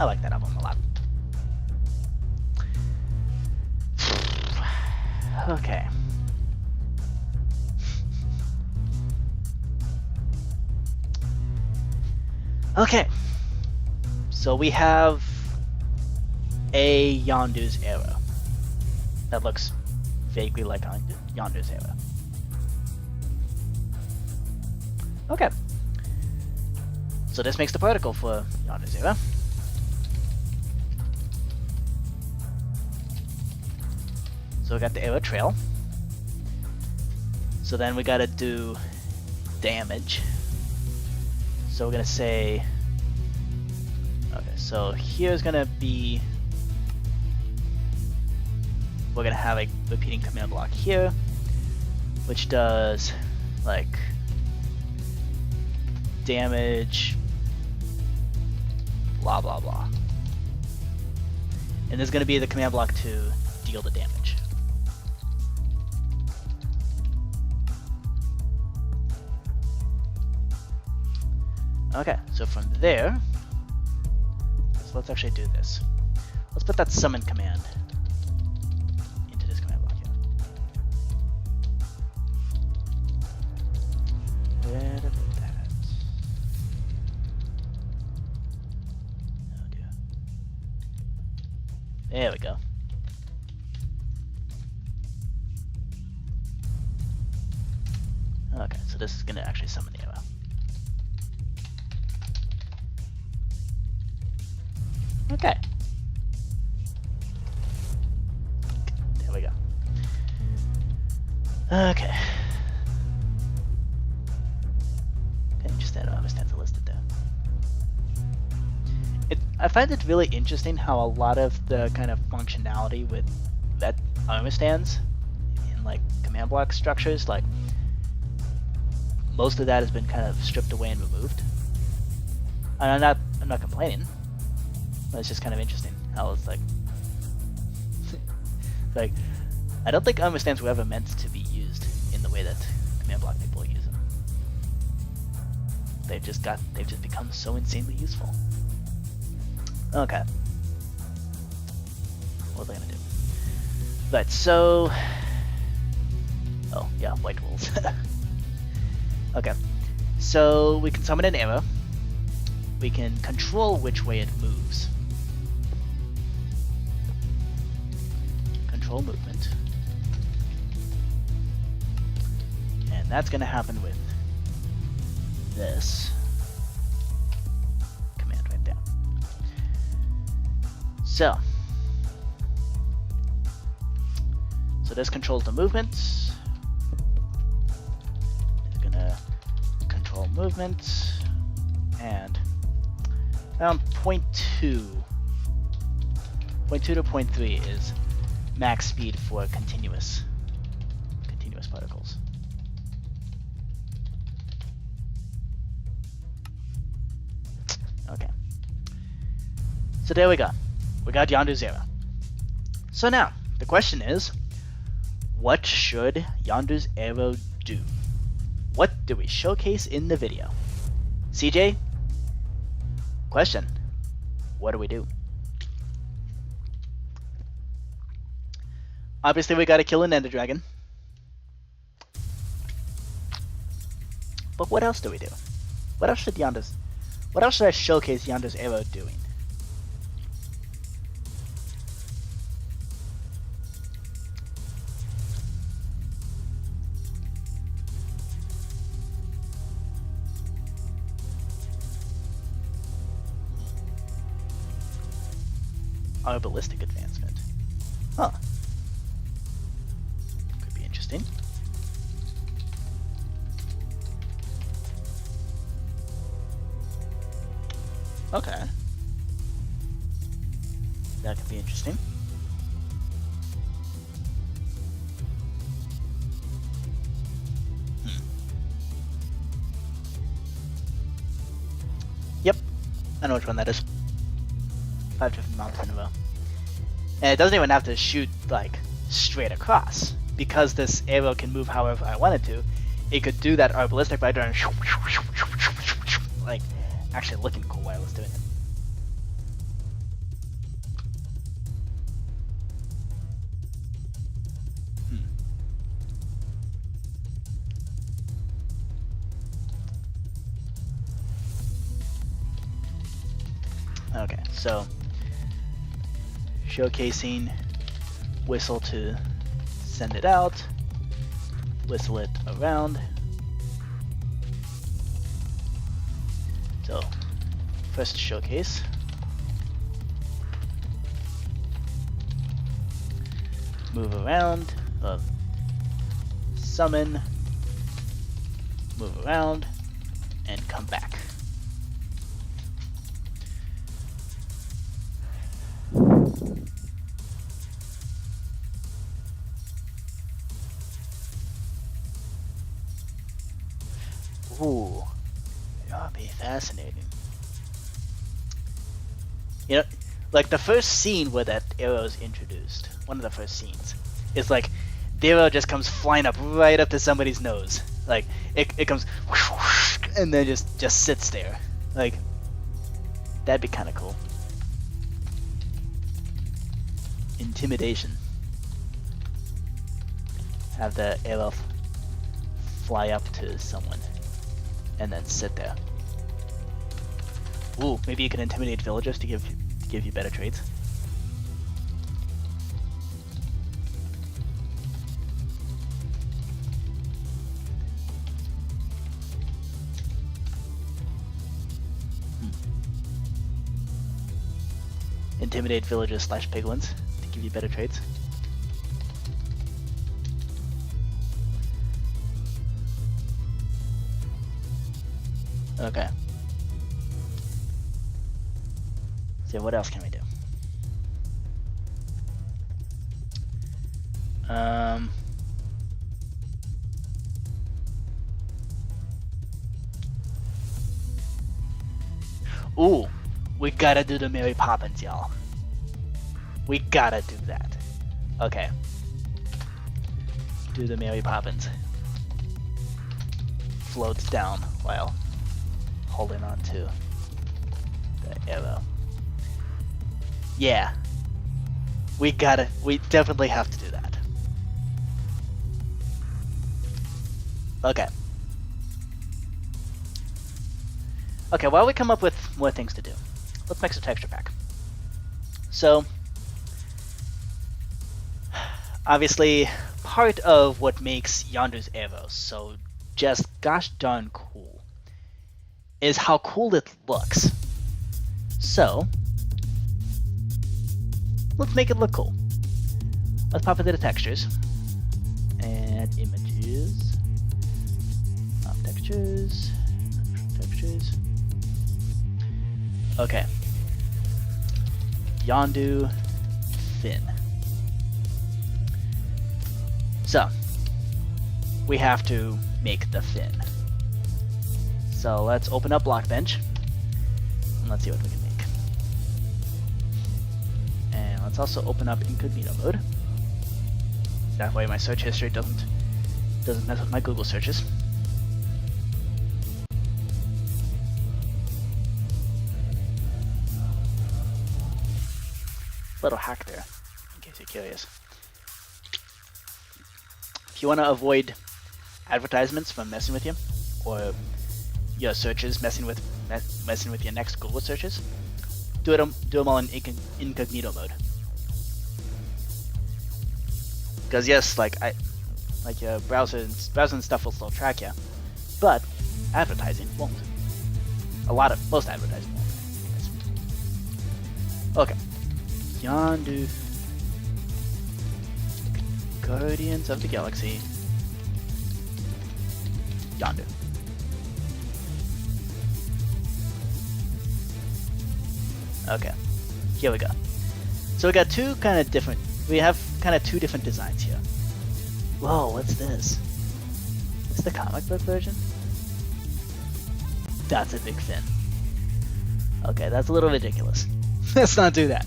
I like that album a lot. Okay. Okay. So we have a Yondu's arrow that looks vaguely like Yondu's arrow. Okay. So this makes the particle for Yondu's arrow. So we got the arrow trail. So then we gotta do damage. So we're gonna say, okay, so here's gonna be, we're gonna have a repeating command block here, which does like damage, blah blah blah. And there's gonna be the command block to deal the damage. Okay, so from there, so let's actually do this. Let's put that summon command into this command block here. Where to put that? Oh dear. There we go. Okay, so this is going to actually summon the arrow. Okay. There we go. Okay. Okay, just that armor stands listed there. I find it really interesting how a lot of the kind of functionality with that armor stands in like command block structures, like most of that has been kind of stripped away and removed. And I'm not complaining. But it's just kind of interesting how it's like, like, I don't think armor stands were ever meant to be used in the way that command block people use them. They've just become so insanely useful. Okay. What was I gonna do? Right, so, oh yeah, white rules. Okay, so we can summon an arrow. We can control which way it moves. Control movement. And that's going to happen with this command right there. So this controls the movement. It's going to control movement, and around 0.2 to 0.3 is max speed for continuous particles. Okay. So there we go. We got Yondu's arrow. So now, the question is, what should Yondu's arrow do? What do we showcase in the video? CJ? Question. What do we do? Obviously, we gotta kill an Ender Dragon. But what else do we do? What else should I showcase Yondu's arrow doing? Our ballistic advancement. Huh. Could be interesting. Okay. That could be interesting. Yep, I know which one that is. 5 different mobs in a row. And it doesn't even have to shoot, like, straight across. Because this arrow can move however I want it to, it could do that arbalistic by doing like, actually looking cool while I was doing it. Okay, so showcasing, whistle to send it out, whistle it around. So first showcase. Move around, summon, move around, and come back. Ooh, that'll be fascinating. You know, like the first scene where that arrow is introduced, one of the first scenes, is like the arrow just comes flying up right up to somebody's nose. Like it comes and then just sits there. Like that'd be kind of cool. Intimidation. Have the arrow fly up to someone and then sit there. Ooh, maybe you can intimidate villagers to give you better traits. Intimidate villagers / piglins to give you better traits. Okay. So what else can we do? Ooh, we gotta do the Mary Poppins, y'all. We gotta do that. Okay. Do the Mary Poppins. Floats down while holding on to the arrow. Yeah. We definitely have to do that. Okay. Okay, while we come up with more things to do, let's make some texture pack. So, obviously, part of what makes Yondu's arrows so just gosh darn cool is how cool it looks. So, let's make it look cool. Let's pop into the textures. Add images. Textures. Textures. Okay. Yondu fin. So, we have to make the fin. So let's open up Blockbench and let's see what we can make. And let's also open up incognito mode. That way my search history doesn't mess with my Google searches. Little hack there, in case you're curious. If you want to avoid advertisements from messing with you, or your searches messing with your next Google searches, do them all in incognito mode. Because yes, your browser and stuff will still track you, but advertising won't. Most advertising won't. Okay. Yondu, Guardians of the Galaxy, Yondu. Okay, here we go. So we got two kind of different. We have kind of two different designs here. Whoa, what's this? Is this the comic book version? That's a big fin. Okay, that's a little ridiculous. Let's not do that.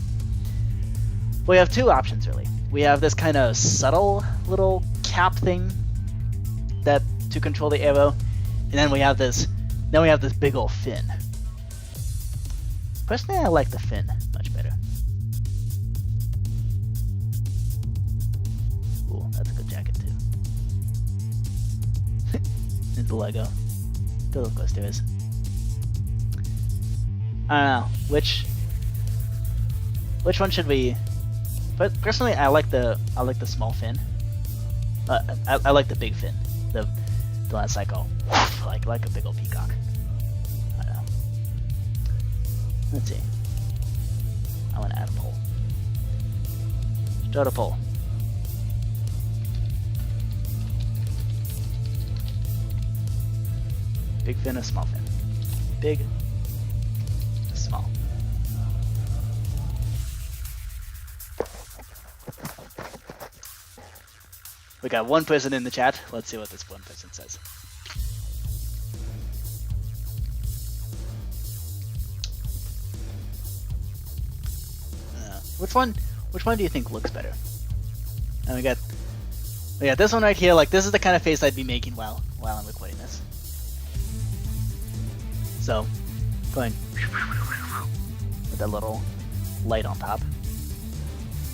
We have two options really. We have this kind of subtle little cap thing that to control the arrow, and then we have this. Then we have this big old fin. Personally, I like the fin much better. Ooh, that's a good jacket too. It's the Lego. Still, of course, there is. I don't know which one should we. But personally, I like the small fin. I like the big fin. The last cycle, like a big old peacock. I don't know. Let's see. I want to add a pole. Start a pole. Big fin or small fin? Big. Small. We got one person in the chat. Let's see what this one person says. Which one do you think looks better? And we got this one right here. Like, this is the kind of face I'd be making while I'm recording this. So, going with that little light on top.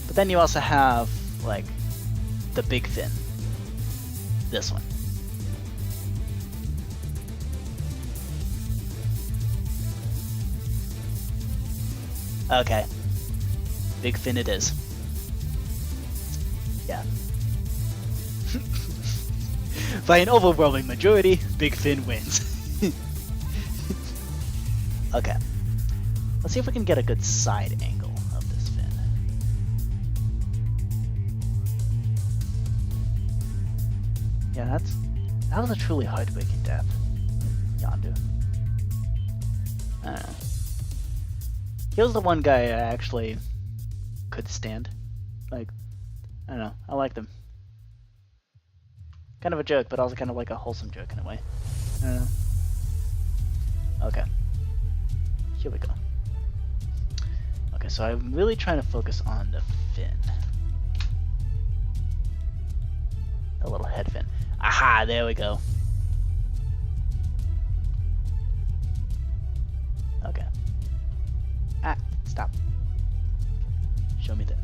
But then you also have like the big fin. This one. Okay. Big fin it is. Yeah. By an overwhelming majority, big fin wins. Okay. Let's see if we can get a good side angle of this fin. Yeah, that was a truly heartbreaking death. Yondu. I don't know. He was the one guy I actually could stand. Like, I don't know. I liked him. Kind of a joke, but also kind of like a wholesome joke in a way. I don't know. Okay. Here we go. Okay, so I'm really trying to focus on the fin. A little head fin. Aha, there we go. Okay. Ah, stop. Show me that.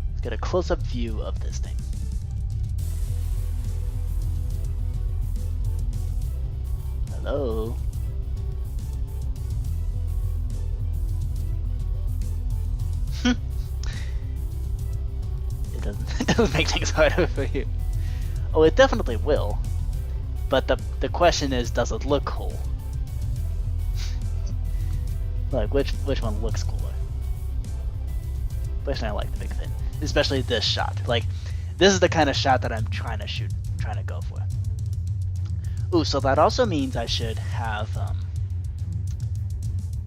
Let's get a close-up view of this thing. Hello? It doesn't make things harder for you. Oh, it definitely will. But the question is, does it look cool? Like, which one looks cooler? Personally, I like the big fin. Especially this shot. Like, this is the kind of shot that I'm trying to go for. Ooh, so that also means I should have,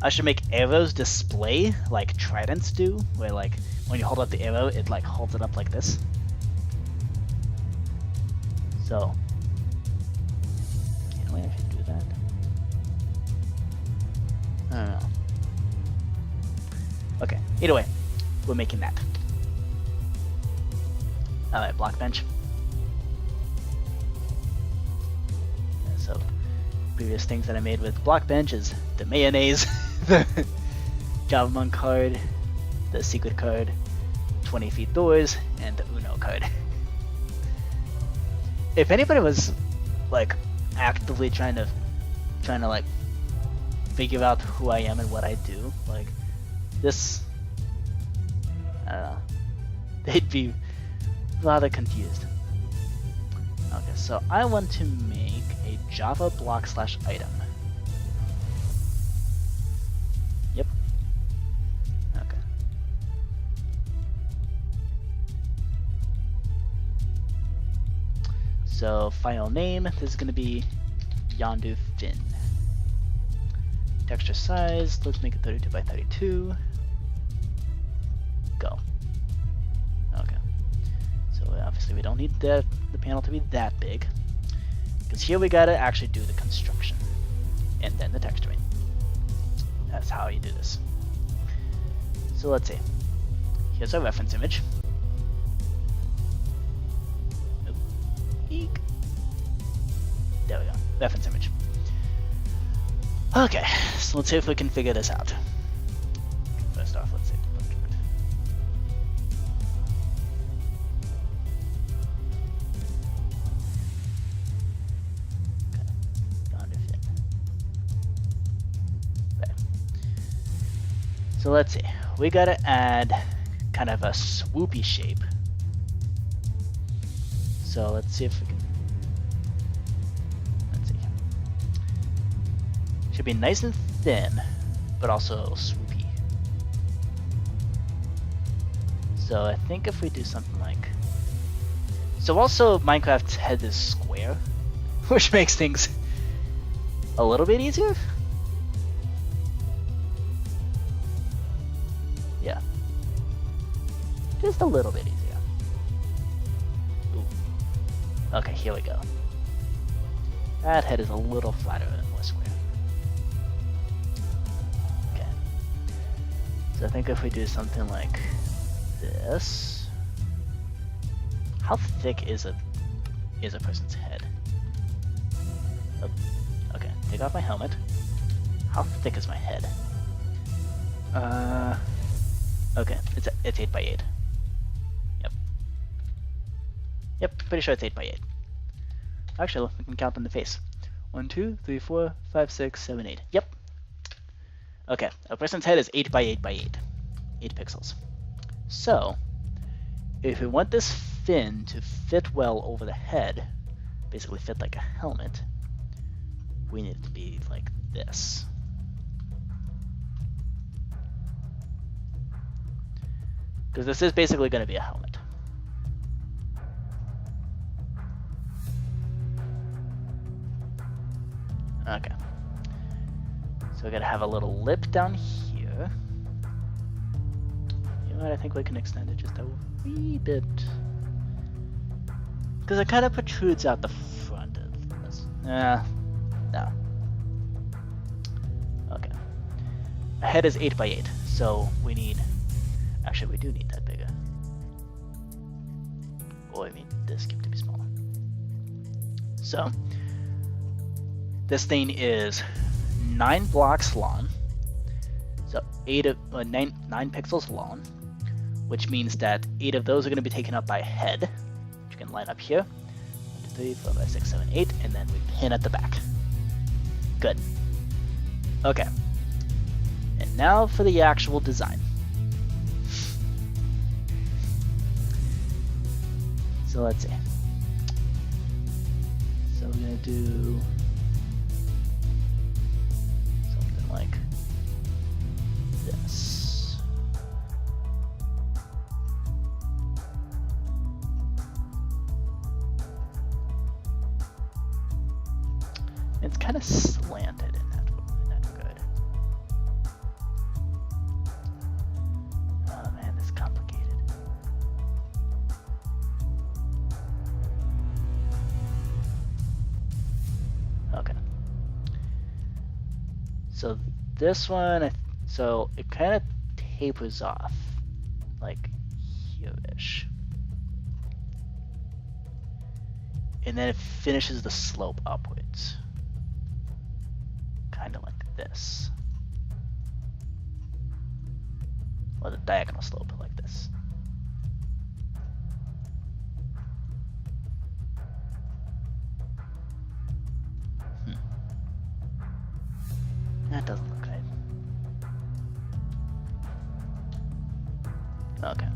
I should make arrows display like tridents do, where like, when you hold up the arrow, it like holds it up like this. So, in a way I should do that. I don't know. Okay, either way, we're making that. Alright, block bench. So, previous things that I made with block bench is the mayonnaise, the Javamonk card, the secret card, 20 feet doors, and the Uno card. If anybody was like actively trying to like figure out who I am and what I do, like this, I don't know, they'd be rather confused. Okay, so I want to make a Java block / item. Yep. Okay. So file name, this is going to be Yondu Fin. Texture size, let's make it 32 by 32. Go. Okay. So obviously we don't need the panel to be that big, because here we gotta actually do the construction and then the texturing. That's how you do this. So let's see. Here's our reference image. Oop. Eek. There we go. Reference image. Okay, so let's see if we can figure this out. First off, let's see. So let's see, we gotta add kind of a swoopy shape. So let's see if we can, let's see. Should be nice and thin, but also swoopy. So I think if we do something like, so also Minecraft's head is square, which makes things a little bit easier. Yeah. Just a little bit easier. Ooh. Okay, here we go. That head is a little flatter and more square. Okay. So I think if we do something like this. How thick is a person's head? Oh, okay, take off my helmet. How thick is my head? Okay, it's 8 by 8. Yep, pretty sure it's 8 by 8. Actually, we can count on the face. 1, 2, 3, 4, 5, 6, 7, 8. Yep. Okay, a person's head is 8 by 8 by 8. 8 pixels. So, if we want this fin to fit well over the head, basically fit like a helmet, we need it to be like this. Because this is basically going to be a helmet. Okay. So we're going to have a little lip down here. You know what, I think we can extend it just a wee bit. Because it kind of protrudes out the front of this. No. Okay. A head is 8 by 8, so we need... Actually, we do need that bigger. Or I mean, this cube to be smaller. So, this thing is 9 blocks long. So 9 pixels long, which means that 8 of those are going to be taken up by a head, which you can line up here. 1, 2, 3, 4, 5, 6, 7, 8, and then we pin at the back. Good. Okay. And now for the actual design. So let's see. So we're gonna do something like this. It's kind of slanted in that regard. Oh man, this is complicated. Okay. So this one, so it kind of tapers off, like here-ish. And then it finishes the slope upwards. Kind of like this. Or the diagonal slope like this. That doesn't look right. Okay.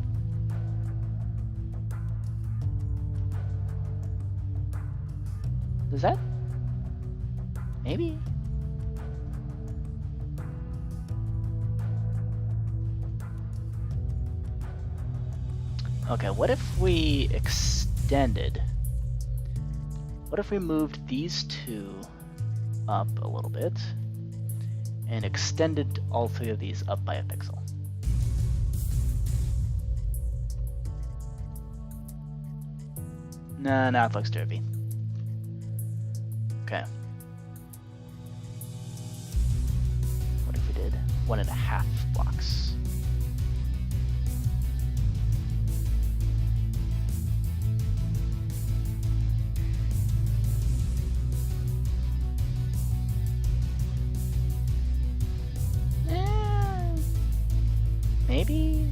Does that? Maybe? Okay, what if we extended? What if we moved these two up a little bit? and extended all three of these up by a pixel. No, now it looks derpy. Okay. What if we did 1.5 blocks? Maybe?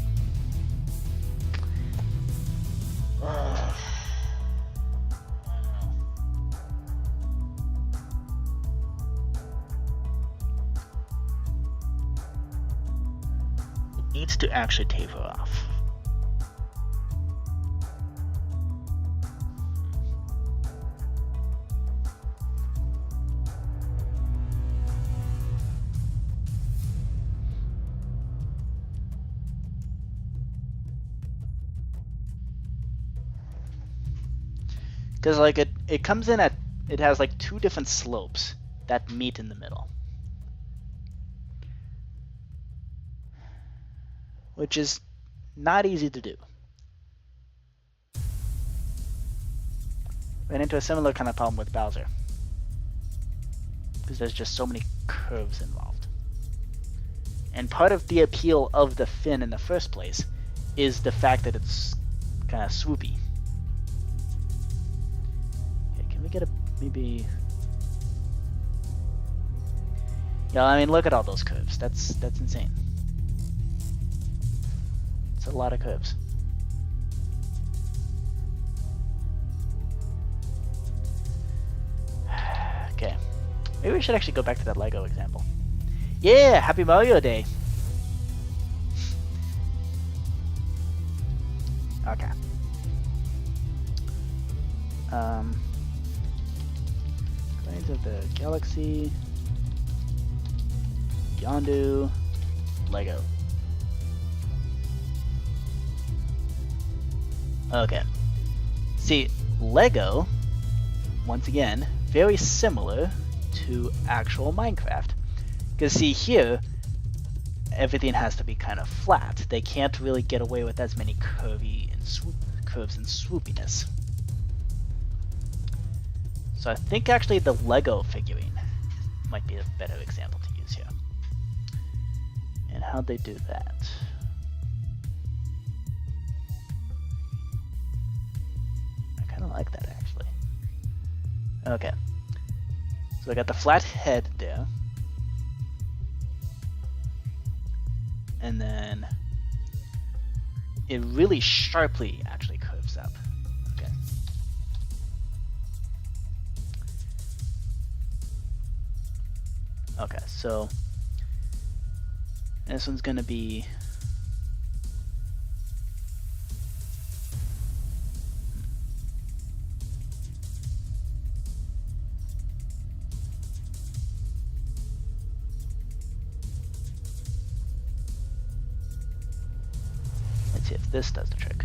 It needs to actually taper off. Because like it comes in at, it has like 2 different slopes that meet in the middle, which is not easy to do. Ran into a similar kind of problem with Bowser, because there's just so many curves involved. And part of the appeal of the fin in the first place is the fact that it's kind of swoopy. We get a maybe. Yeah, I mean, look at all those curves. That's insane. It's a lot of curves. Okay, maybe we should actually go back to that Lego example. Yeah, Happy Mario Day. Okay. Guardians of the Galaxy, Yondu, Lego. Okay. See, Lego, once again, very similar to actual Minecraft. Because see here, everything has to be kind of flat. They can't really get away with as many curves and swoopiness. So I think actually the Lego figurine might be a better example to use here. And how'd they do that? I kind of like that actually. Okay. So I got the flat head there. And then it really sharply actually curves up. Okay. Okay, so this one's gonna be let's see if this does the trick.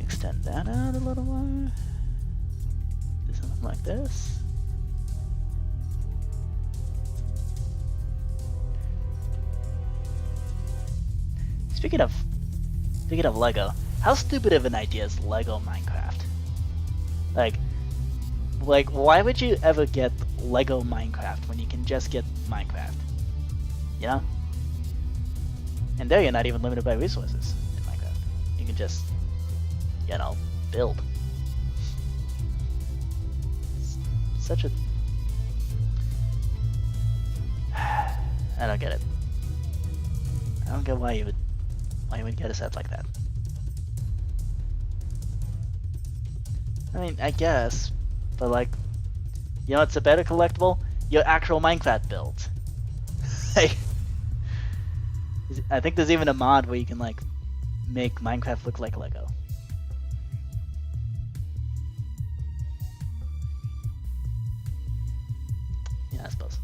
Extend that out a little more. Do something like this. Speaking of Lego, how stupid of an idea is Lego Minecraft? Like why would you ever get Lego Minecraft when you can just get Minecraft? You know? And there you're not even limited by resources in Minecraft. You can just, you know, build. It's such a... I don't get it. I don't get why you would get a set like that. I mean, I guess, but like, you know what's a better collectible? Your actual Minecraft build. Like, I think there's even a mod where you can like make Minecraft look like Lego. Yeah, I suppose.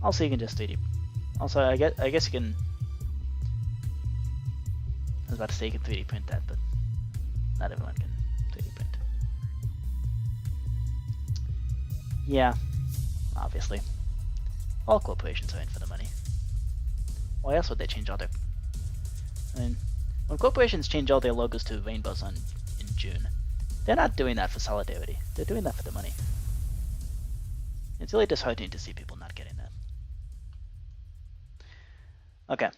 Also, you can just 3D. Also, I guess you can. I was about to say you can 3D print that, but not everyone can 3D print. Yeah, obviously. All corporations are in for the money. Why else would they change all their... I mean, when corporations change all their logos to rainbows in June, they're not doing that for solidarity. They're doing that for the money. It's really disheartening to see people not getting that. Okay.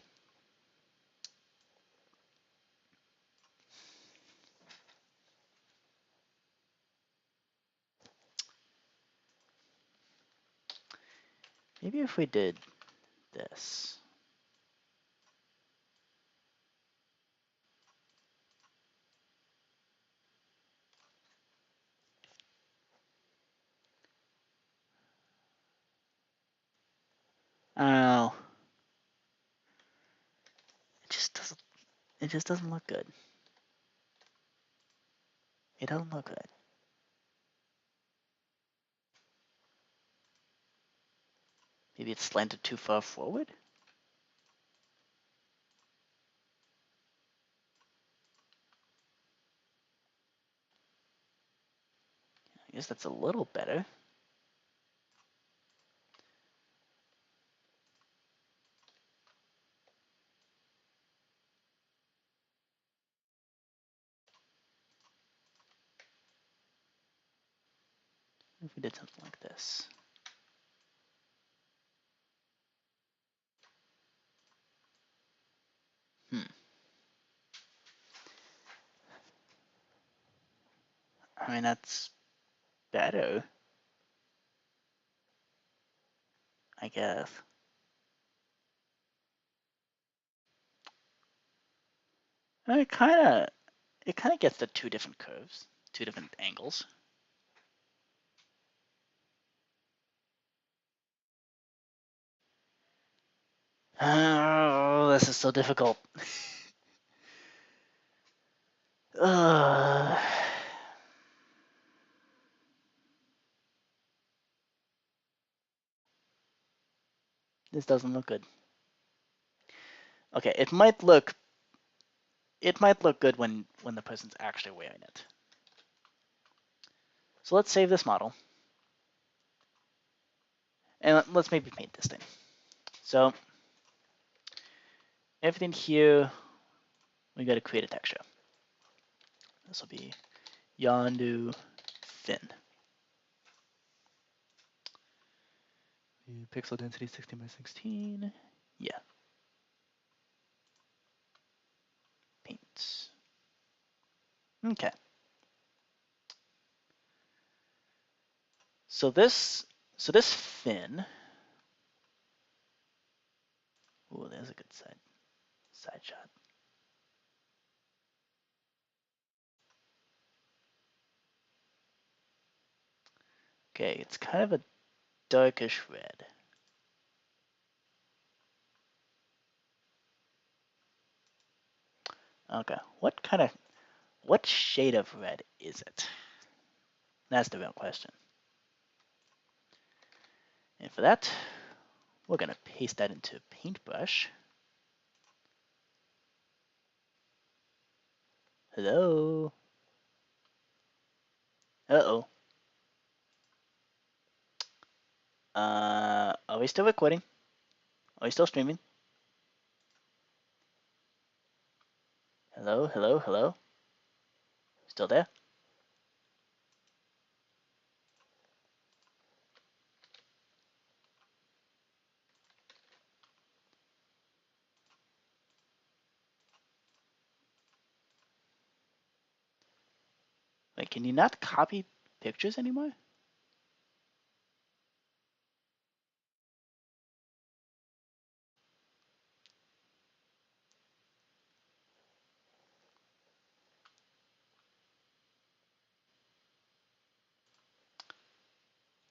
Maybe if we did this. Oh. It just doesn't look good. It doesn't look good. Maybe it's slanted too far forward? I guess that's a little better. What if we did something like this? I mean, that's better, I guess. It kind of gets the two different curves, two different angles. Oh, this is so difficult. This doesn't look good. Okay, it might look good when the person's actually wearing it. So let's save this model. And let's maybe paint this thing. So everything here, we got to create a texture. This will be Yondu thin. Pixel density 16 by 16. Yeah. Paint. Okay. So this fin. Ooh, there's a good side shot. Okay, it's kind of a darkish red. Okay, what shade of red is it? That's the real question. And for that, we're gonna paste that into paintbrush. Hello? Uh-oh. Are we still recording? Are we still streaming? Hello, hello, hello? Still there? Wait, can you not copy pictures anymore?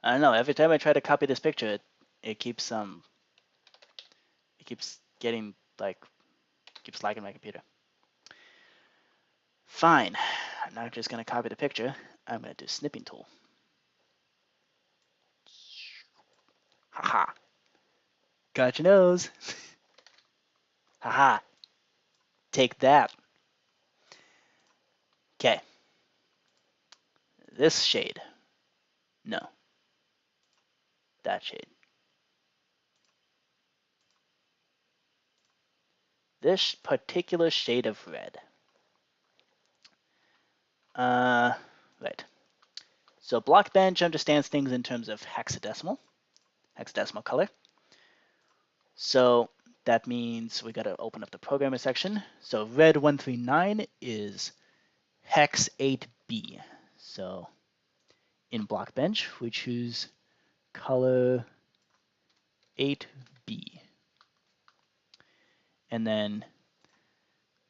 I don't know. Every time I try to copy this picture, it keeps getting keeps lagging my computer. Fine. I'm not just gonna copy the picture. I'm gonna do snipping tool. Haha. Got your nose. Haha. Take that. Okay. This shade. No. That shade. This particular shade of red. Right. So Blockbench understands things in terms of hexadecimal color. So that means we got to open up the programmer section. So red 139 is hex 8B. So in Blockbench, we choose color 8B. And then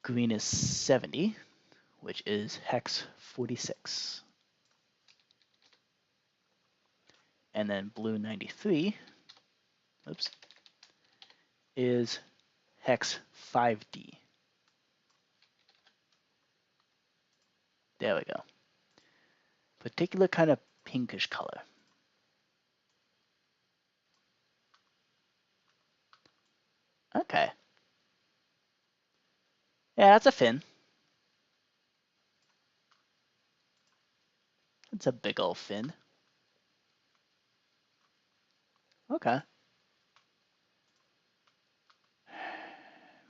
green is 70, which is hex 46. And then blue 93, oops, is hex 5D. There we go. Particular kind of pinkish color. Okay. Yeah, that's a fin. It's a big old fin. Okay.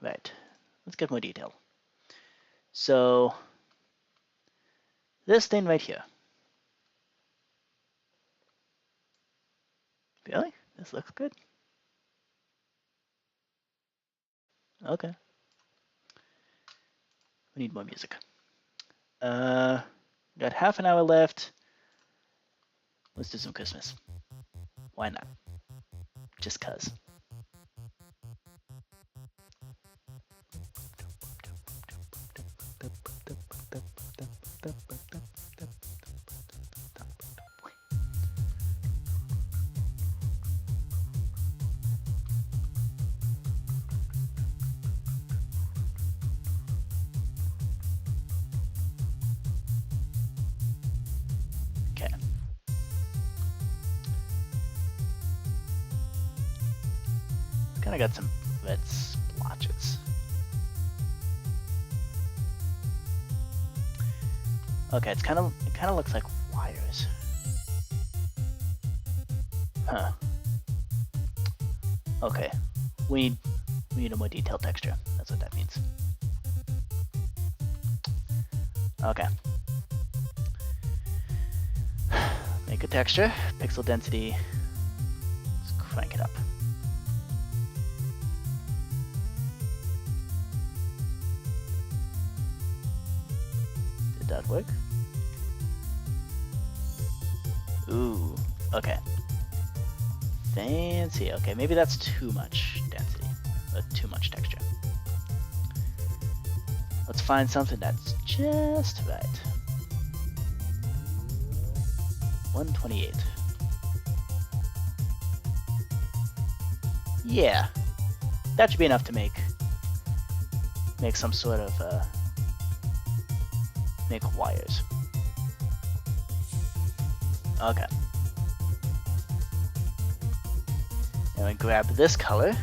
Right. Let's get more detail. So this thing right here. Really? This looks good. Okay. We need more music. Got half an hour left. Let's do some Christmas. Why not? Just cuz. Okay. Kind of got some red splotches. Okay, it kind of looks like wires. Huh. Okay. We need a more detailed texture. That's what that means. Okay. Make a texture, pixel density. Let's crank it up. Did that work? Ooh, okay. Fancy. Okay, maybe that's too much density, too much texture. Let's find something that's just right. 128. Yeah, that should be enough to make some sort of make wires. Okay. And we grab this color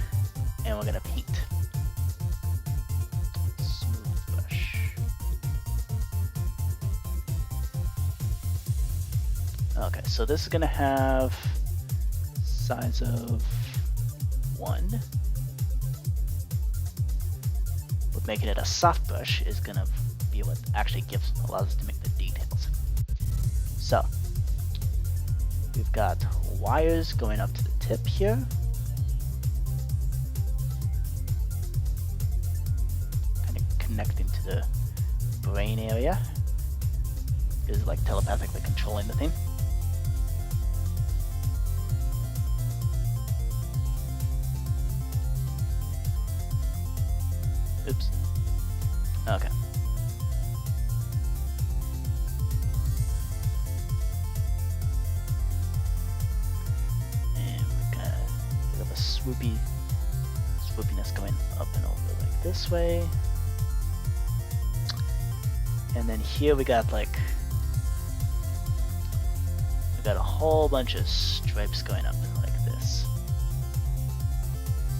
and we're gonna paint. Smooth brush. Okay, so this is gonna have size of 1. But making it a soft brush is gonna be what actually allows us to make the details. So we've got wires going up to the tip here. Kind of connecting to the brain area. Is like telepathically controlling the thing. Oops. Okay. And we're gonna have a swoopiness going up and over like this way. And then here we got a whole bunch of stripes going up like this.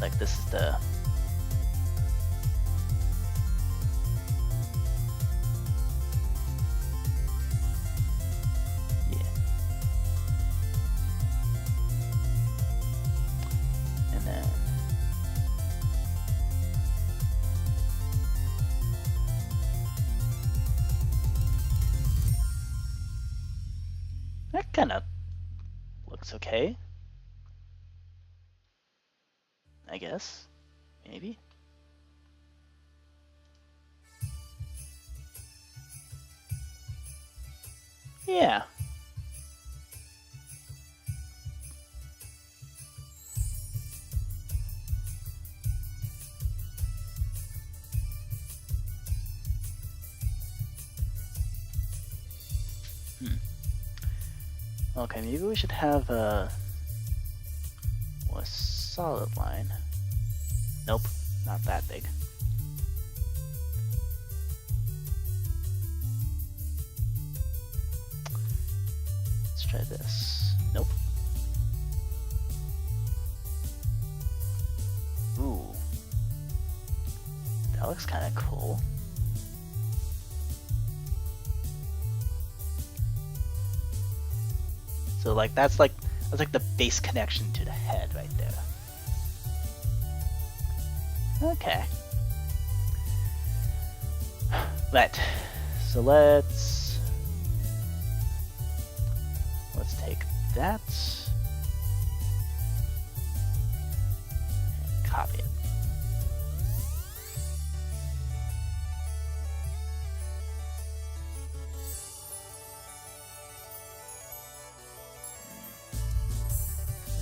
Like this is the That kind of looks okay. I guess. Maybe. Yeah. Okay, maybe we should have a solid line. Nope, not that big. Let's try this. Nope. Ooh. That looks kind of cool. So like that's like the base connection to the head right there. Okay. Right. So let's take that and copy it.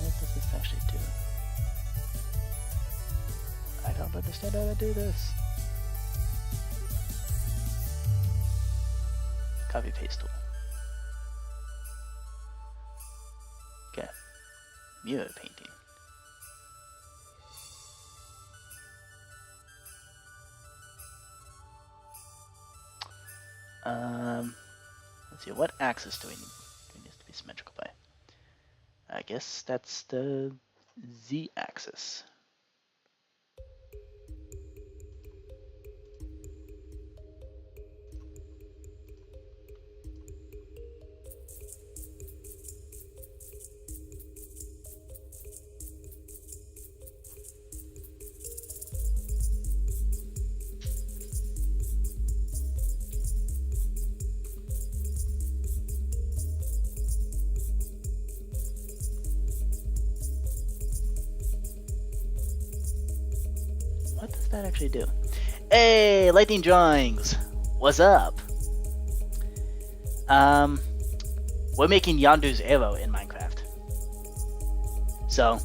What does this actually do? I don't understand how to do this. Copy paste tool. Okay. Mirror painting. Let's see, what axis do we need to be symmetrical by? I guess that's the Z-axis. What does that actually do? Hey, lightning drawings! What's up? We're making Yondu's arrow in Minecraft. So,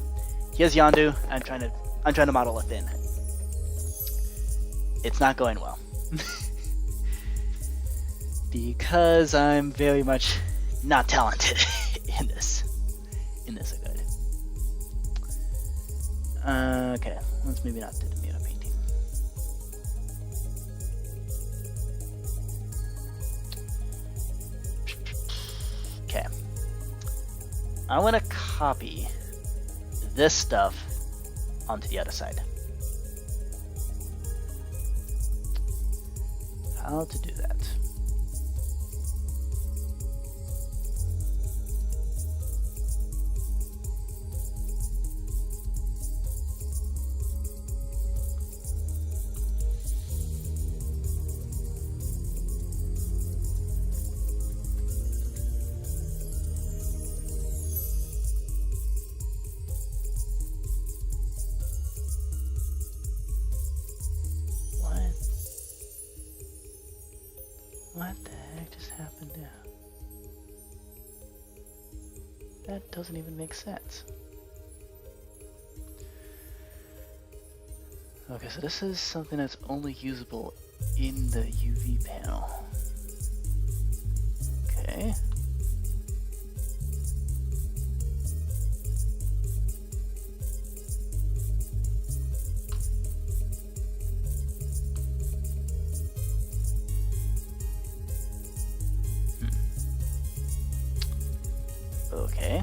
here's Yondu. I'm trying to model a fin. It's not going well. Because I'm very much not talented in this regard. Okay, let's maybe not do the mirror painting. Okay. I want to copy this stuff onto the other side. How to do that? What the heck just happened there? That doesn't even make sense. Okay, so this is something that's only usable in the UV panel. Okay. Okay.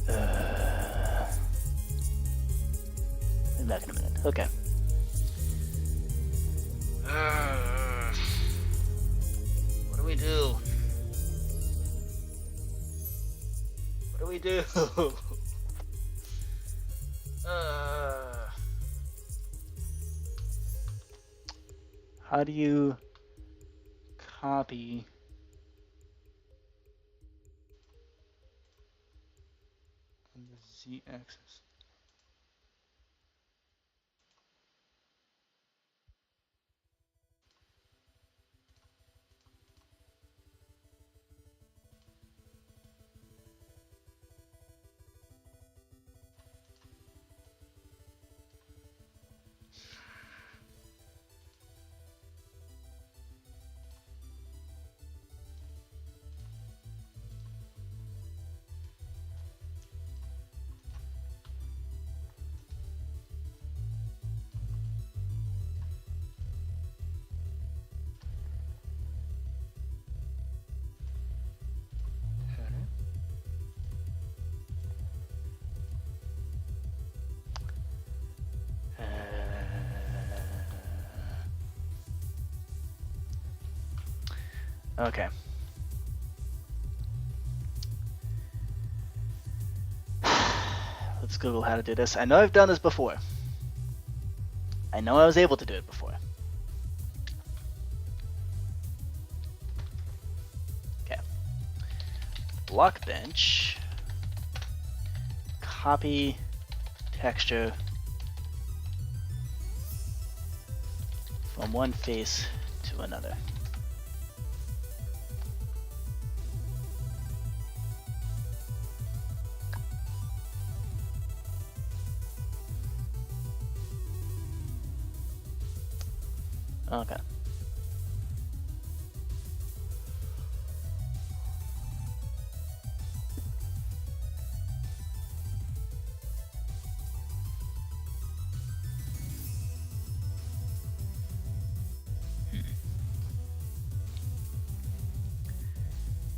I'll be back in a minute. Okay. What do we do? What do we do? How do you copy Z-axis. Okay. Let's Google how to do this. I know I've done this before. I know I was able to do it before. Okay. Block bench. Copy texture from one face to another. Okay.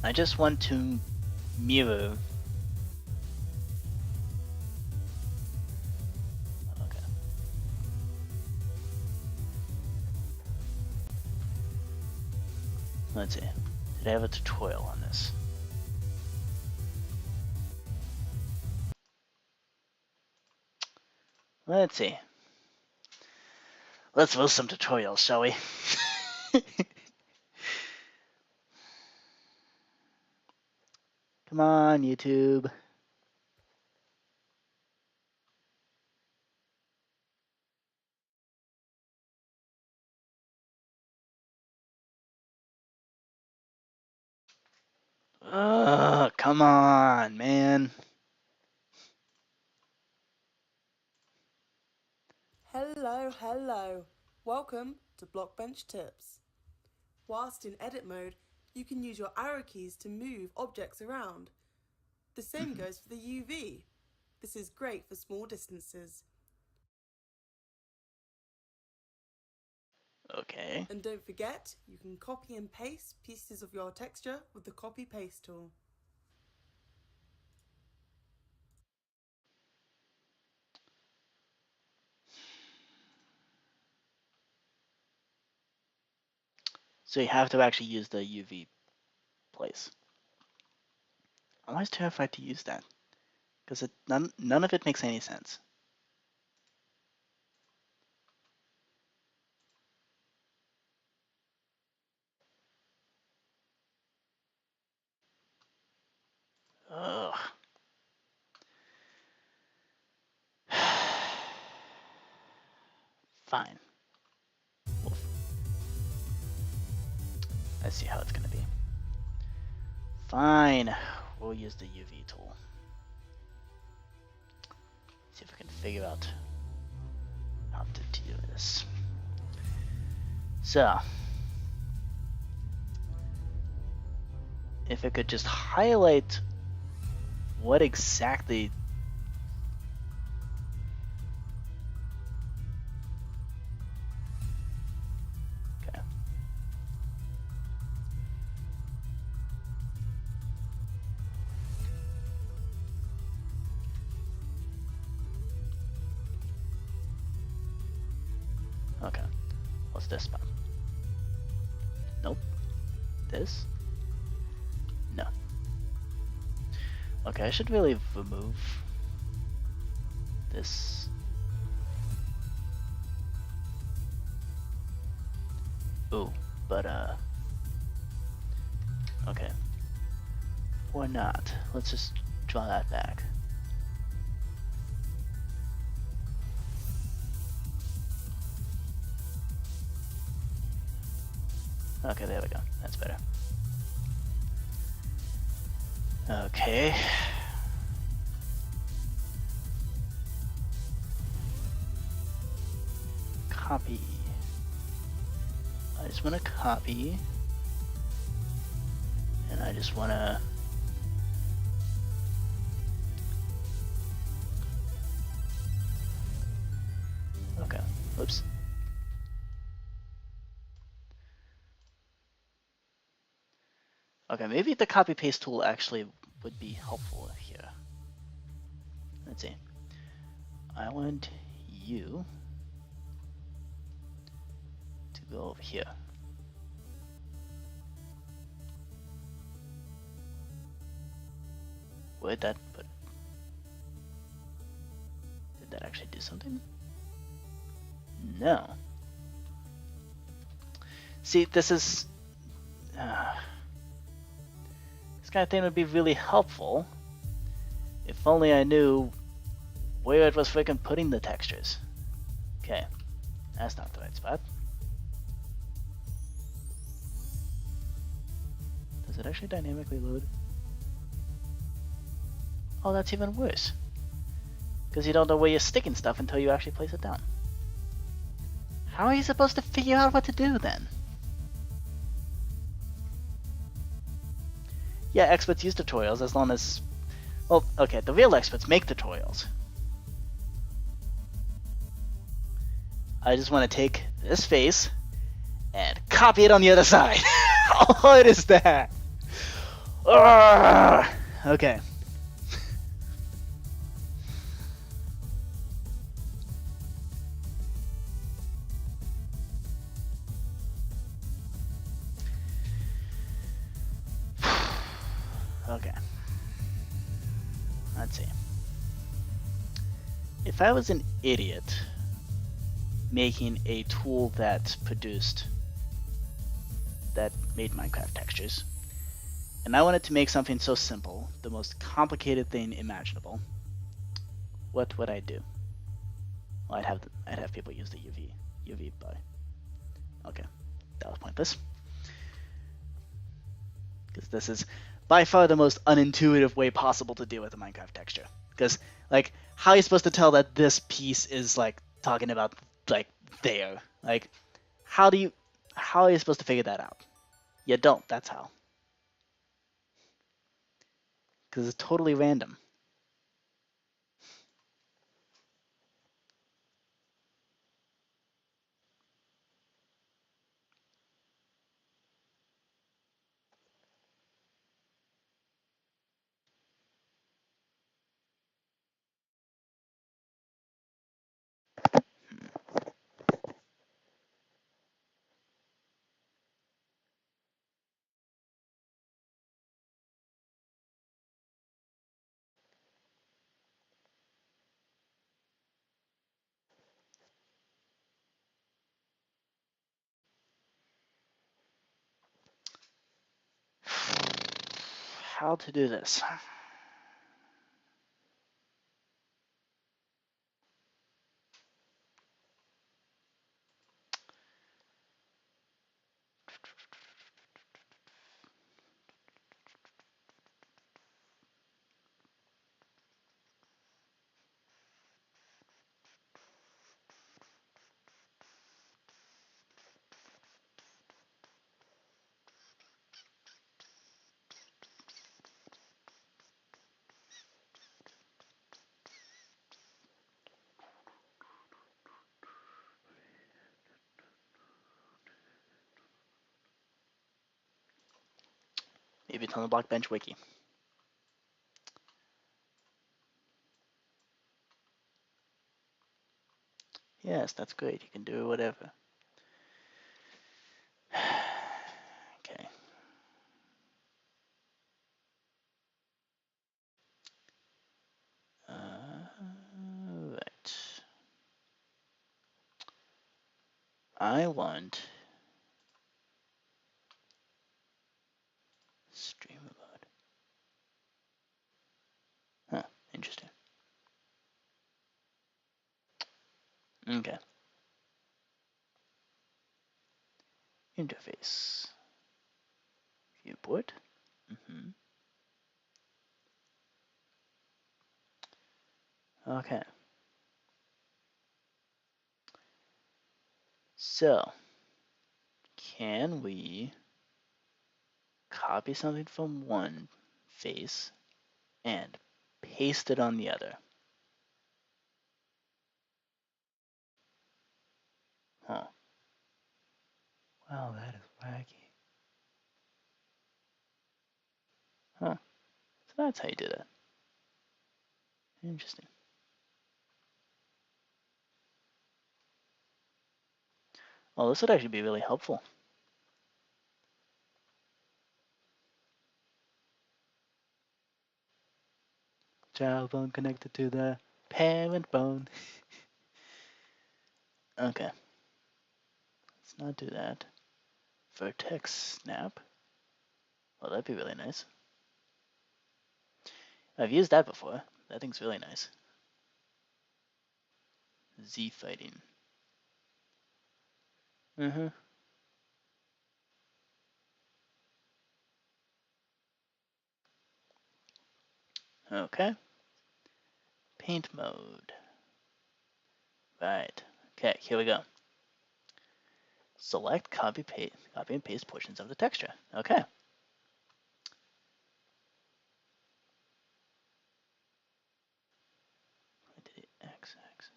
I just want to mirror. Okay. Let's see. Did I have a tutorial on this? Let's see. Let's do some tutorials, shall we? Come on, YouTube. Come on, man. Hello. Welcome to Blockbench Tips. Whilst in edit mode, you can use your arrow keys to move objects around. The same goes for the UV. This is great for small distances. Okay. And don't forget, you can copy and paste pieces of your texture with the copy paste tool. So you have to actually use the UV place. I'm always terrified to use that because none of it makes any sense. Ugh. Fine. I see how it's gonna be. Fine. We'll use the UV tool. See if we can figure out how to do this. So, if I could just highlight what exactly okay. What's this spot? Nope. This? No. Okay, I should really remove this. Ooh, but okay. Or not. Let's just draw that back. Okay, there we go. That's better. Okay. Copy. I just want to copy. And I just want to... Okay. Whoops. Okay, maybe the copy paste tool actually would be helpful here. Let's see. I want you to go over here. Where'd that put? Did that actually do something? No. See, this is... this kind of thing would be really helpful if only I knew where it was freaking putting the textures. Okay, that's not the right spot. Does it actually dynamically load? Oh, that's even worse. Because you don't know where you're sticking stuff until you actually place it down. How are you supposed to figure out what to do then? Yeah, experts use tutorials as long as... Well, okay, the real experts make tutorials. I just want to take this face and copy it on the other side. How hard is that? Urgh! Okay. Okay. Let's see. If I was an idiot making a tool that made Minecraft textures, and I wanted to make something so simple, the most complicated thing imaginable, what would I do? Well, I'd have people use the UV bar. Okay, that was pointless. Because this is by far the most unintuitive way possible to deal with a Minecraft texture. Because, like, how are you supposed to tell that this piece is, like, talking about, like, there? Like, how are you supposed to figure that out? You don't, that's how. Because it's totally random. How to do this? Maybe it's on the Blockbench wiki. Yes, that's great. You can do whatever. Okay. Right. I want stream mode. Huh, interesting. Okay. Interface. import. Okay. So, can we copy something from one face and paste it on the other? Huh. Wow, that is wacky. Huh. So that's how you do that. Interesting. Well, this would actually be really helpful. Child bone connected to the parent bone. Okay. Let's not do that. Vertex snap. Well, that'd be really nice. I've used that before. That thing's really nice. Z fighting. Okay. Paint mode. Right. Okay, here we go. Select copy and paste portions of the texture. Okay. X-axis.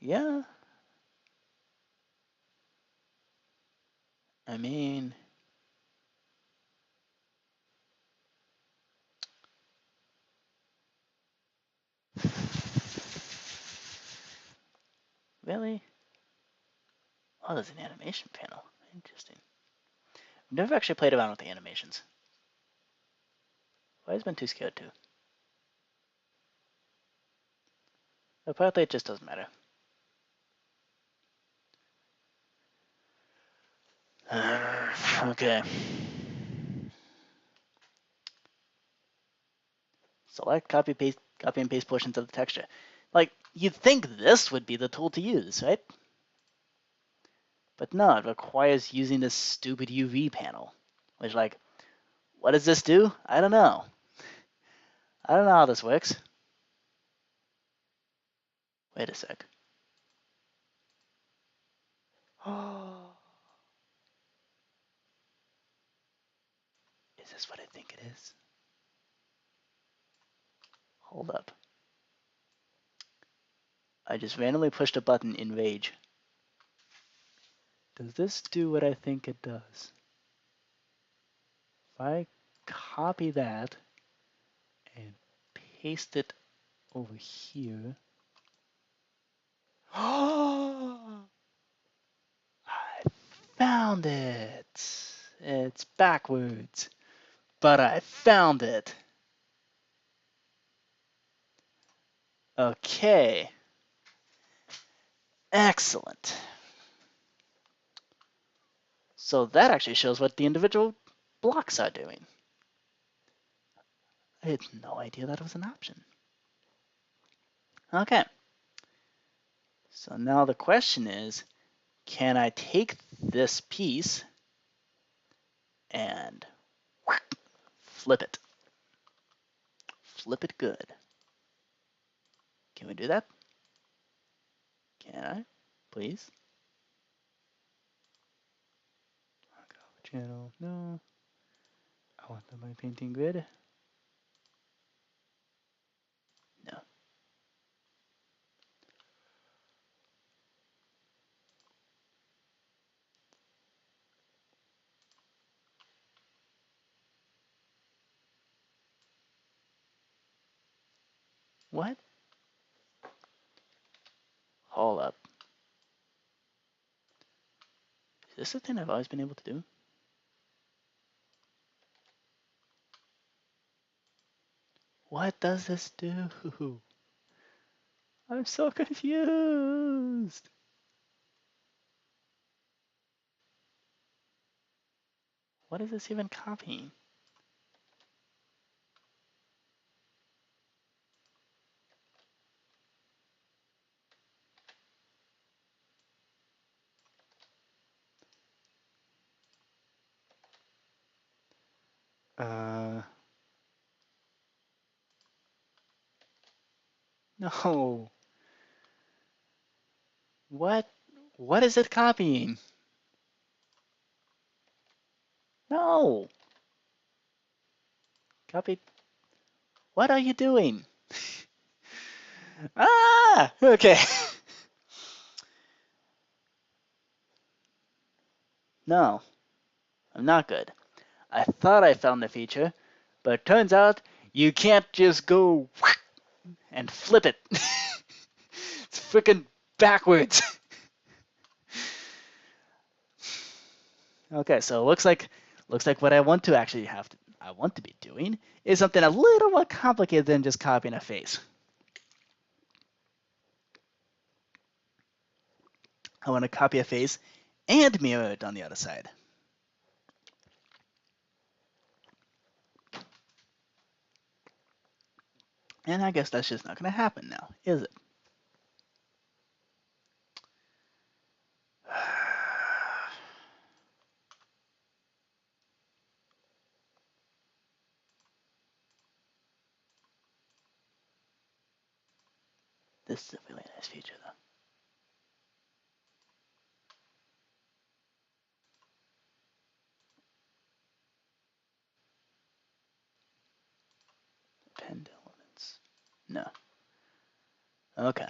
Yeah. I mean, really? Oh, there's an animation panel. Interesting. I've never actually played around with the animations. Why has been too scared to? Apparently it just doesn't matter. Okay. Select copy and paste portions of the texture. Like, you'd think this would be the tool to use, right? But no, it requires using this stupid UV panel. Which, like, what does this do? I don't know. I don't know how this works. Wait a sec. Is this what I think it is? Hold up. I just randomly pushed a button in Rage. Does this do what I think it does? If I copy that and paste it over here. I found it. It's backwards, but I found it. Okay. Excellent. So that actually shows what the individual blocks are doing. I had no idea that was an option. Okay. So now the question is, can I take this piece and flip it? Flip it good. Can we do that? Can I? Please? Channel, no. I want my painting grid. No. What? Hold up. Is this the thing I've always been able to do? What does this do? I'm so confused. What is this even copying? No. What? What is it copying? No. Copy. What are you doing? Ah! Okay. No, I'm not good. I thought I found the feature, but it turns out you can't just go and flip it. It's freaking backwards. Okay, so it looks like what I want to actually I want to be doing is something a little more complicated than just copying a face. I want to copy a face and mirror it on the other side. And I guess that's just not going to happen now, is it? This is a really nice feature, though. Append elements. No. Okay.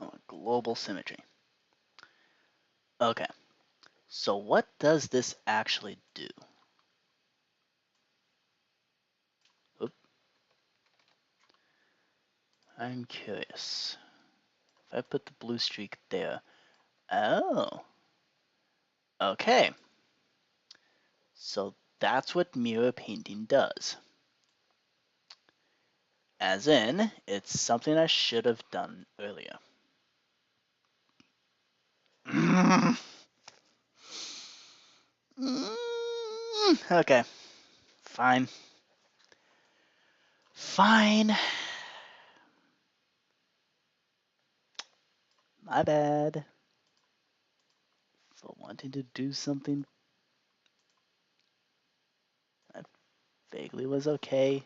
Oh, global symmetry. Okay. So what does this actually do? Oop. I'm curious. If I put the blue streak there. Oh. Okay. So that's what mirror painting does. As in, it's something I should have done earlier. Okay. Fine. Fine. My bad. For wanting to do something that vaguely was okay.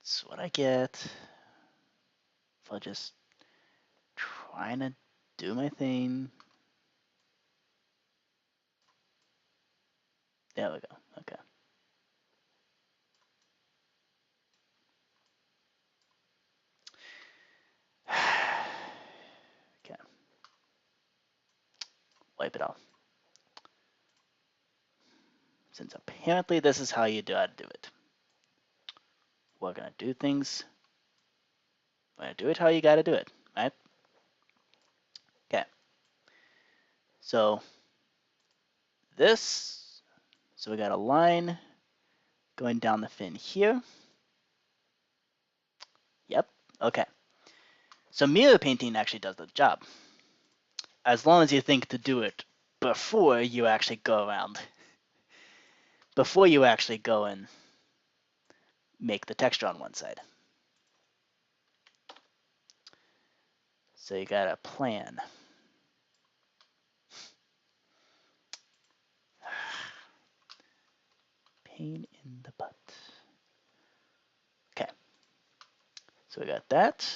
It's what I get for just trying to do my thing. There we go. Okay. Okay. Wipe it off. Since apparently this is how you do it. We're gonna do things. We're gonna do it how you gotta do it, right? Okay. So this, so we got a line going down the fin here. Yep. Okay. So mirror painting actually does the job. As long as you think to do it before you actually go around. Before you actually go and make the texture on one side. So you got a plan. Pain in the butt. Okay. So we got that.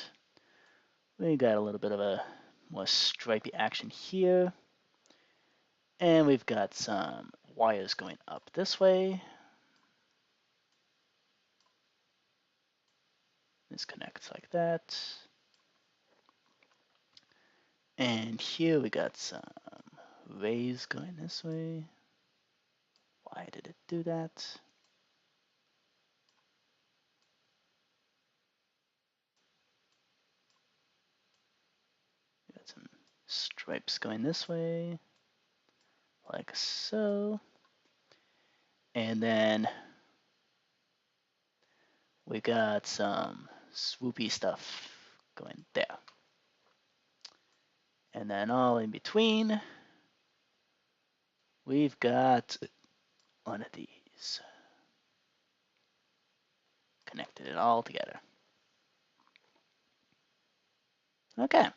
We got a little bit of a more stripy action here. And we've got some wires going up this way. This connects like that. And here we got some rays going this way. Why did it do that? We got some stripes going this way, like so. And then we got some swoopy stuff going there. And then all in between, we've got one of these. Connected it all together. Okay.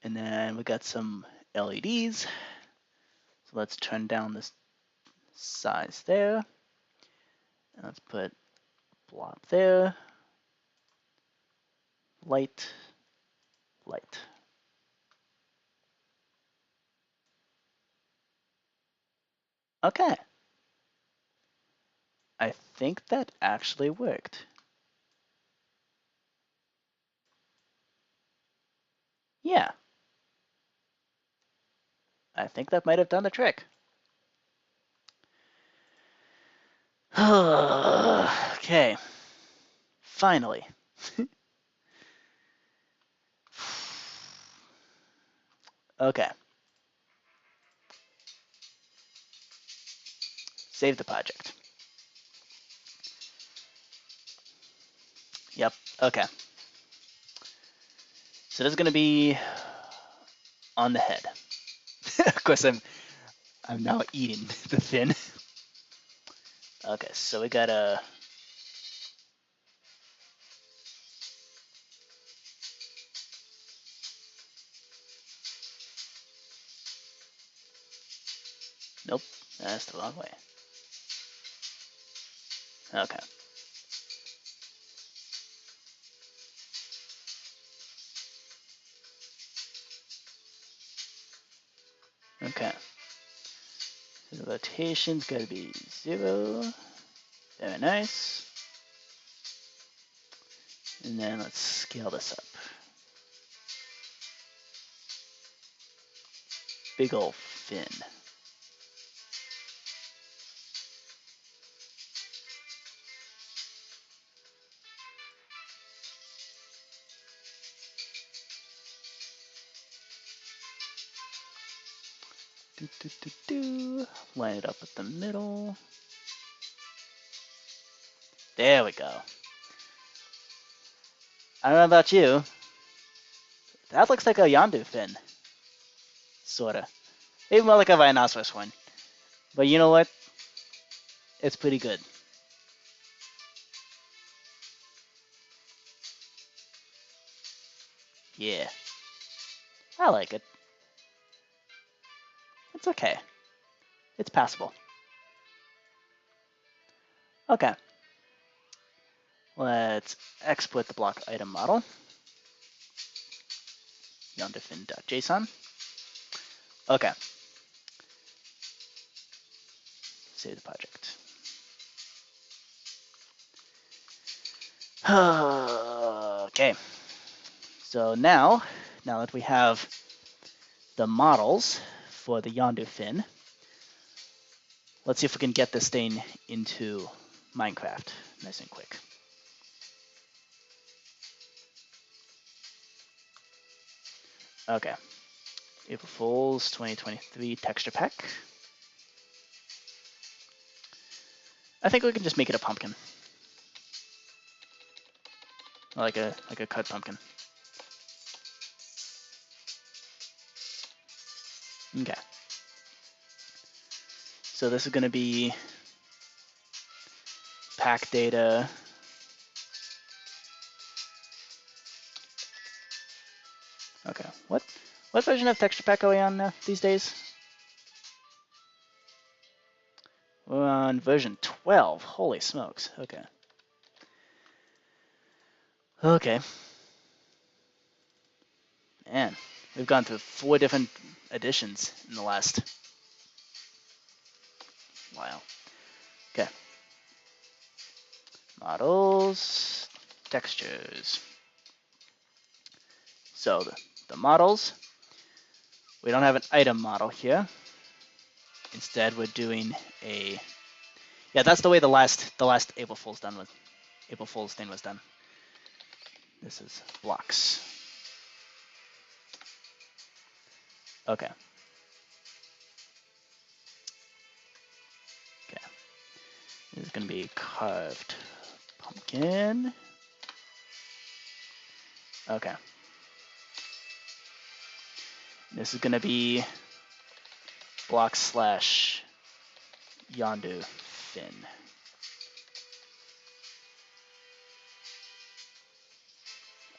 And then we got some LEDs. So let's turn down this size there. And let's put blob there. Light, light. Okay. I think that actually worked. Yeah. I think that might have done the trick. Okay. Finally. Okay. Save the project. Yep. Okay. So this is going to be on the head. Of course, I'm now eating the fin. Okay, so we got a. Nope, that's the wrong way. Okay. Okay. So the rotation's got to be 0. Very nice. And then let's scale this up. Big ol' fin. Line it up with the middle. There we go. I don't know about you. That looks like a Yondu fin. Sorta. Maybe more like a rhinoceros one. But you know what? It's pretty good. Yeah. I like it. It's okay. It's passable. Okay. Let's export the block item model. Yondufin.json. Okay. Save the project. Okay. So now that we have the models for the Yondu fin, let's see if we can get this thing into Minecraft nice and quick. Okay. April Fools 2023 texture pack. I think we can just make it a pumpkin. Like a cut pumpkin. Okay. So this is going to be pack data. Okay. What version of texture pack are we on these days? We're on version 12. Holy smokes. Okay. Okay. Man, we've gone through 4 different editions in the last while. Okay. Models, textures. So the models, we don't have an item model here. Instead, we're doing a. Yeah, that's the way the last April Fool's thing was done. This is blocks. Okay. Okay. This is going to be carved pumpkin. Okay. This is going to be block / Yondu fin.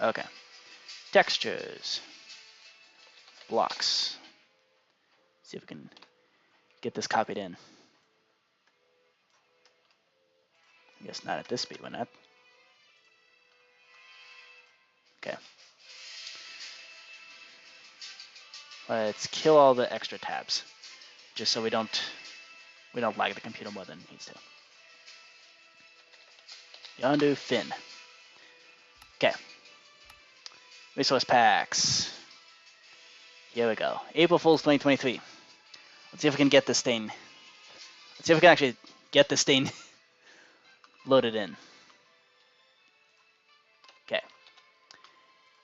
Okay. Textures. Blocks. See if we can get this copied in. I guess not at this speed, why not? Okay. Let's kill all the extra tabs, just so we don't lag the computer more than it needs to. Yondu fin. Okay. Resource packs. Here we go. April Fool's 2023. Let's see if we can get this thing. Let's see if we can actually get this thing loaded in. Okay.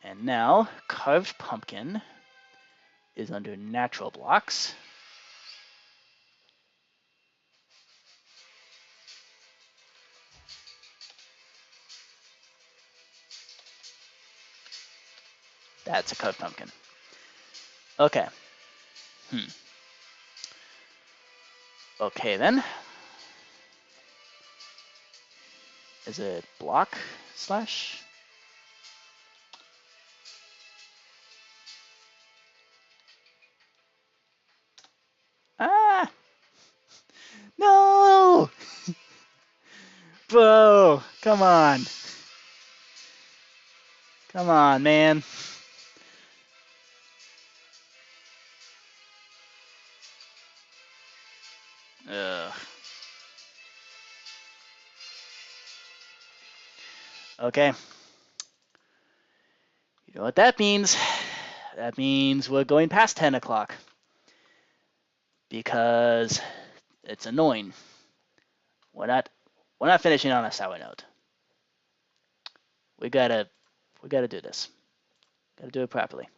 And now, carved pumpkin is under natural blocks. That's a carved pumpkin. Okay. Okay then. Is it block slash? Ah! No! Bro, come on. Come on, man. Ugh. Okay. You know what that means? That means we're going past 10 o'clock. Because it's annoying. We're not finishing on a sour note. We gotta do this. Gotta do it properly.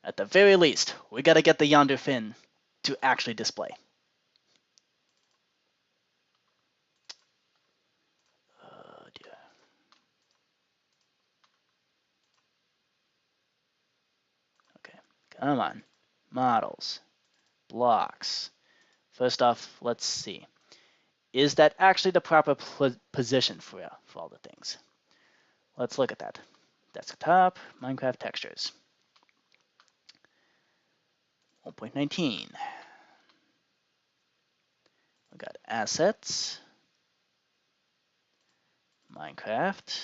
At the very least, we gotta get the Yondu fin to actually display. Oh dear. Okay, come on. Models. Blocks. First off, let's see. Is that actually the proper position for all the things? Let's look at that. Desktop, Minecraft textures. 1.19. We got assets, Minecraft.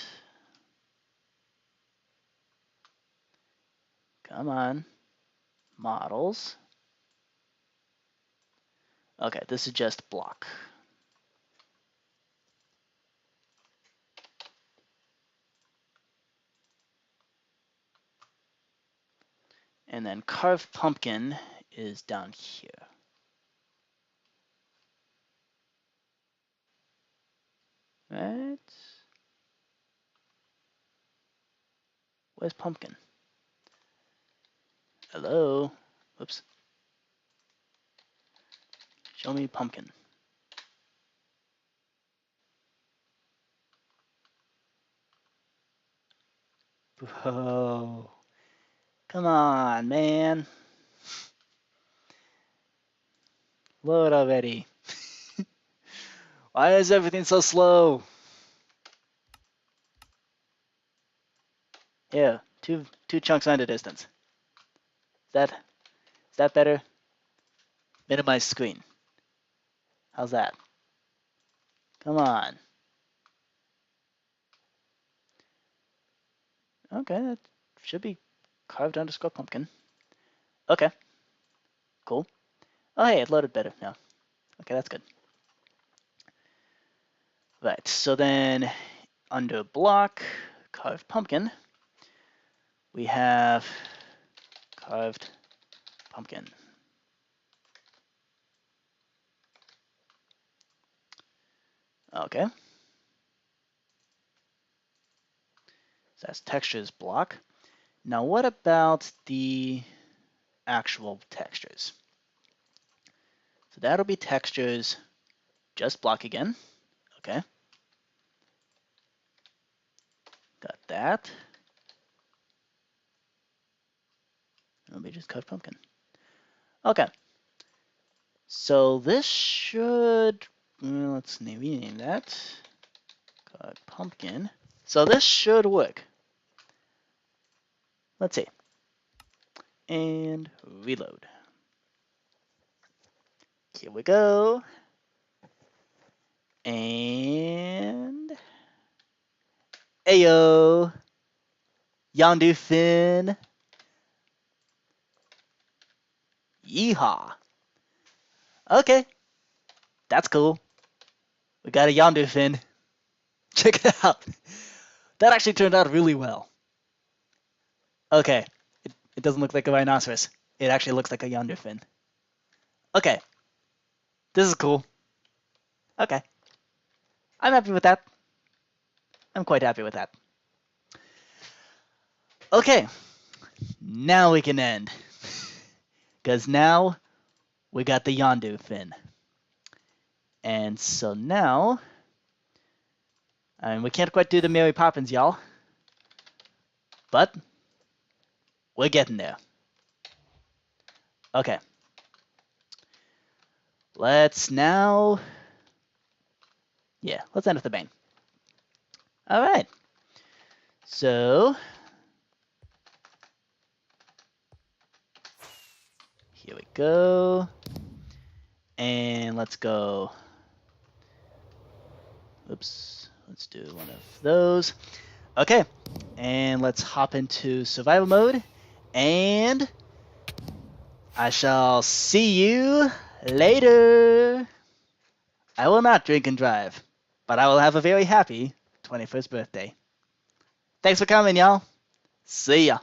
Come on. Models. Okay, this is just block. And then carved pumpkin is down here. Right? Where's pumpkin? Hello? Oops. Show me pumpkin. Bro. Come on, man. Load already. Why is everything so slow? Yeah, two chunks under distance. Is that better? Minimize screen. How's that? Come on. Okay, that should be carved underscore pumpkin. Okay. Cool. Oh, hey, it loaded better now. Okay, that's good. Right, so then under block, carved pumpkin, we have carved pumpkin. Okay. So that's textures block. Now what about the actual textures? So that'll be textures just block again. Okay. Got that. It'll be just carved pumpkin. Okay. So this should, let's rename that. Carved pumpkin So this should work. Let's see. And reload. Here we go. And ayo. Yondu fin. Yeehaw. Okay. That's cool. We got a Yondu fin. Check it out. That actually turned out really well. Okay. It doesn't look like a rhinoceros. It actually looks like a Yondu fin. Okay. This is cool. Okay. I'm happy with that. I'm quite happy with that. Okay. Now we can end. Because now we got the Yondu fin. And so now, we can't quite do the Mary Poppins, y'all. But we're getting there. Okay. Let's now... Yeah, let's end with the bang. Alright. So... Here we go. And let's go... Oops. Let's do one of those. Okay. And let's hop into survival mode. And... I shall see you later. I will not drink and drive, but I will have a very happy 21st birthday. Thanks for coming, y'all. See ya.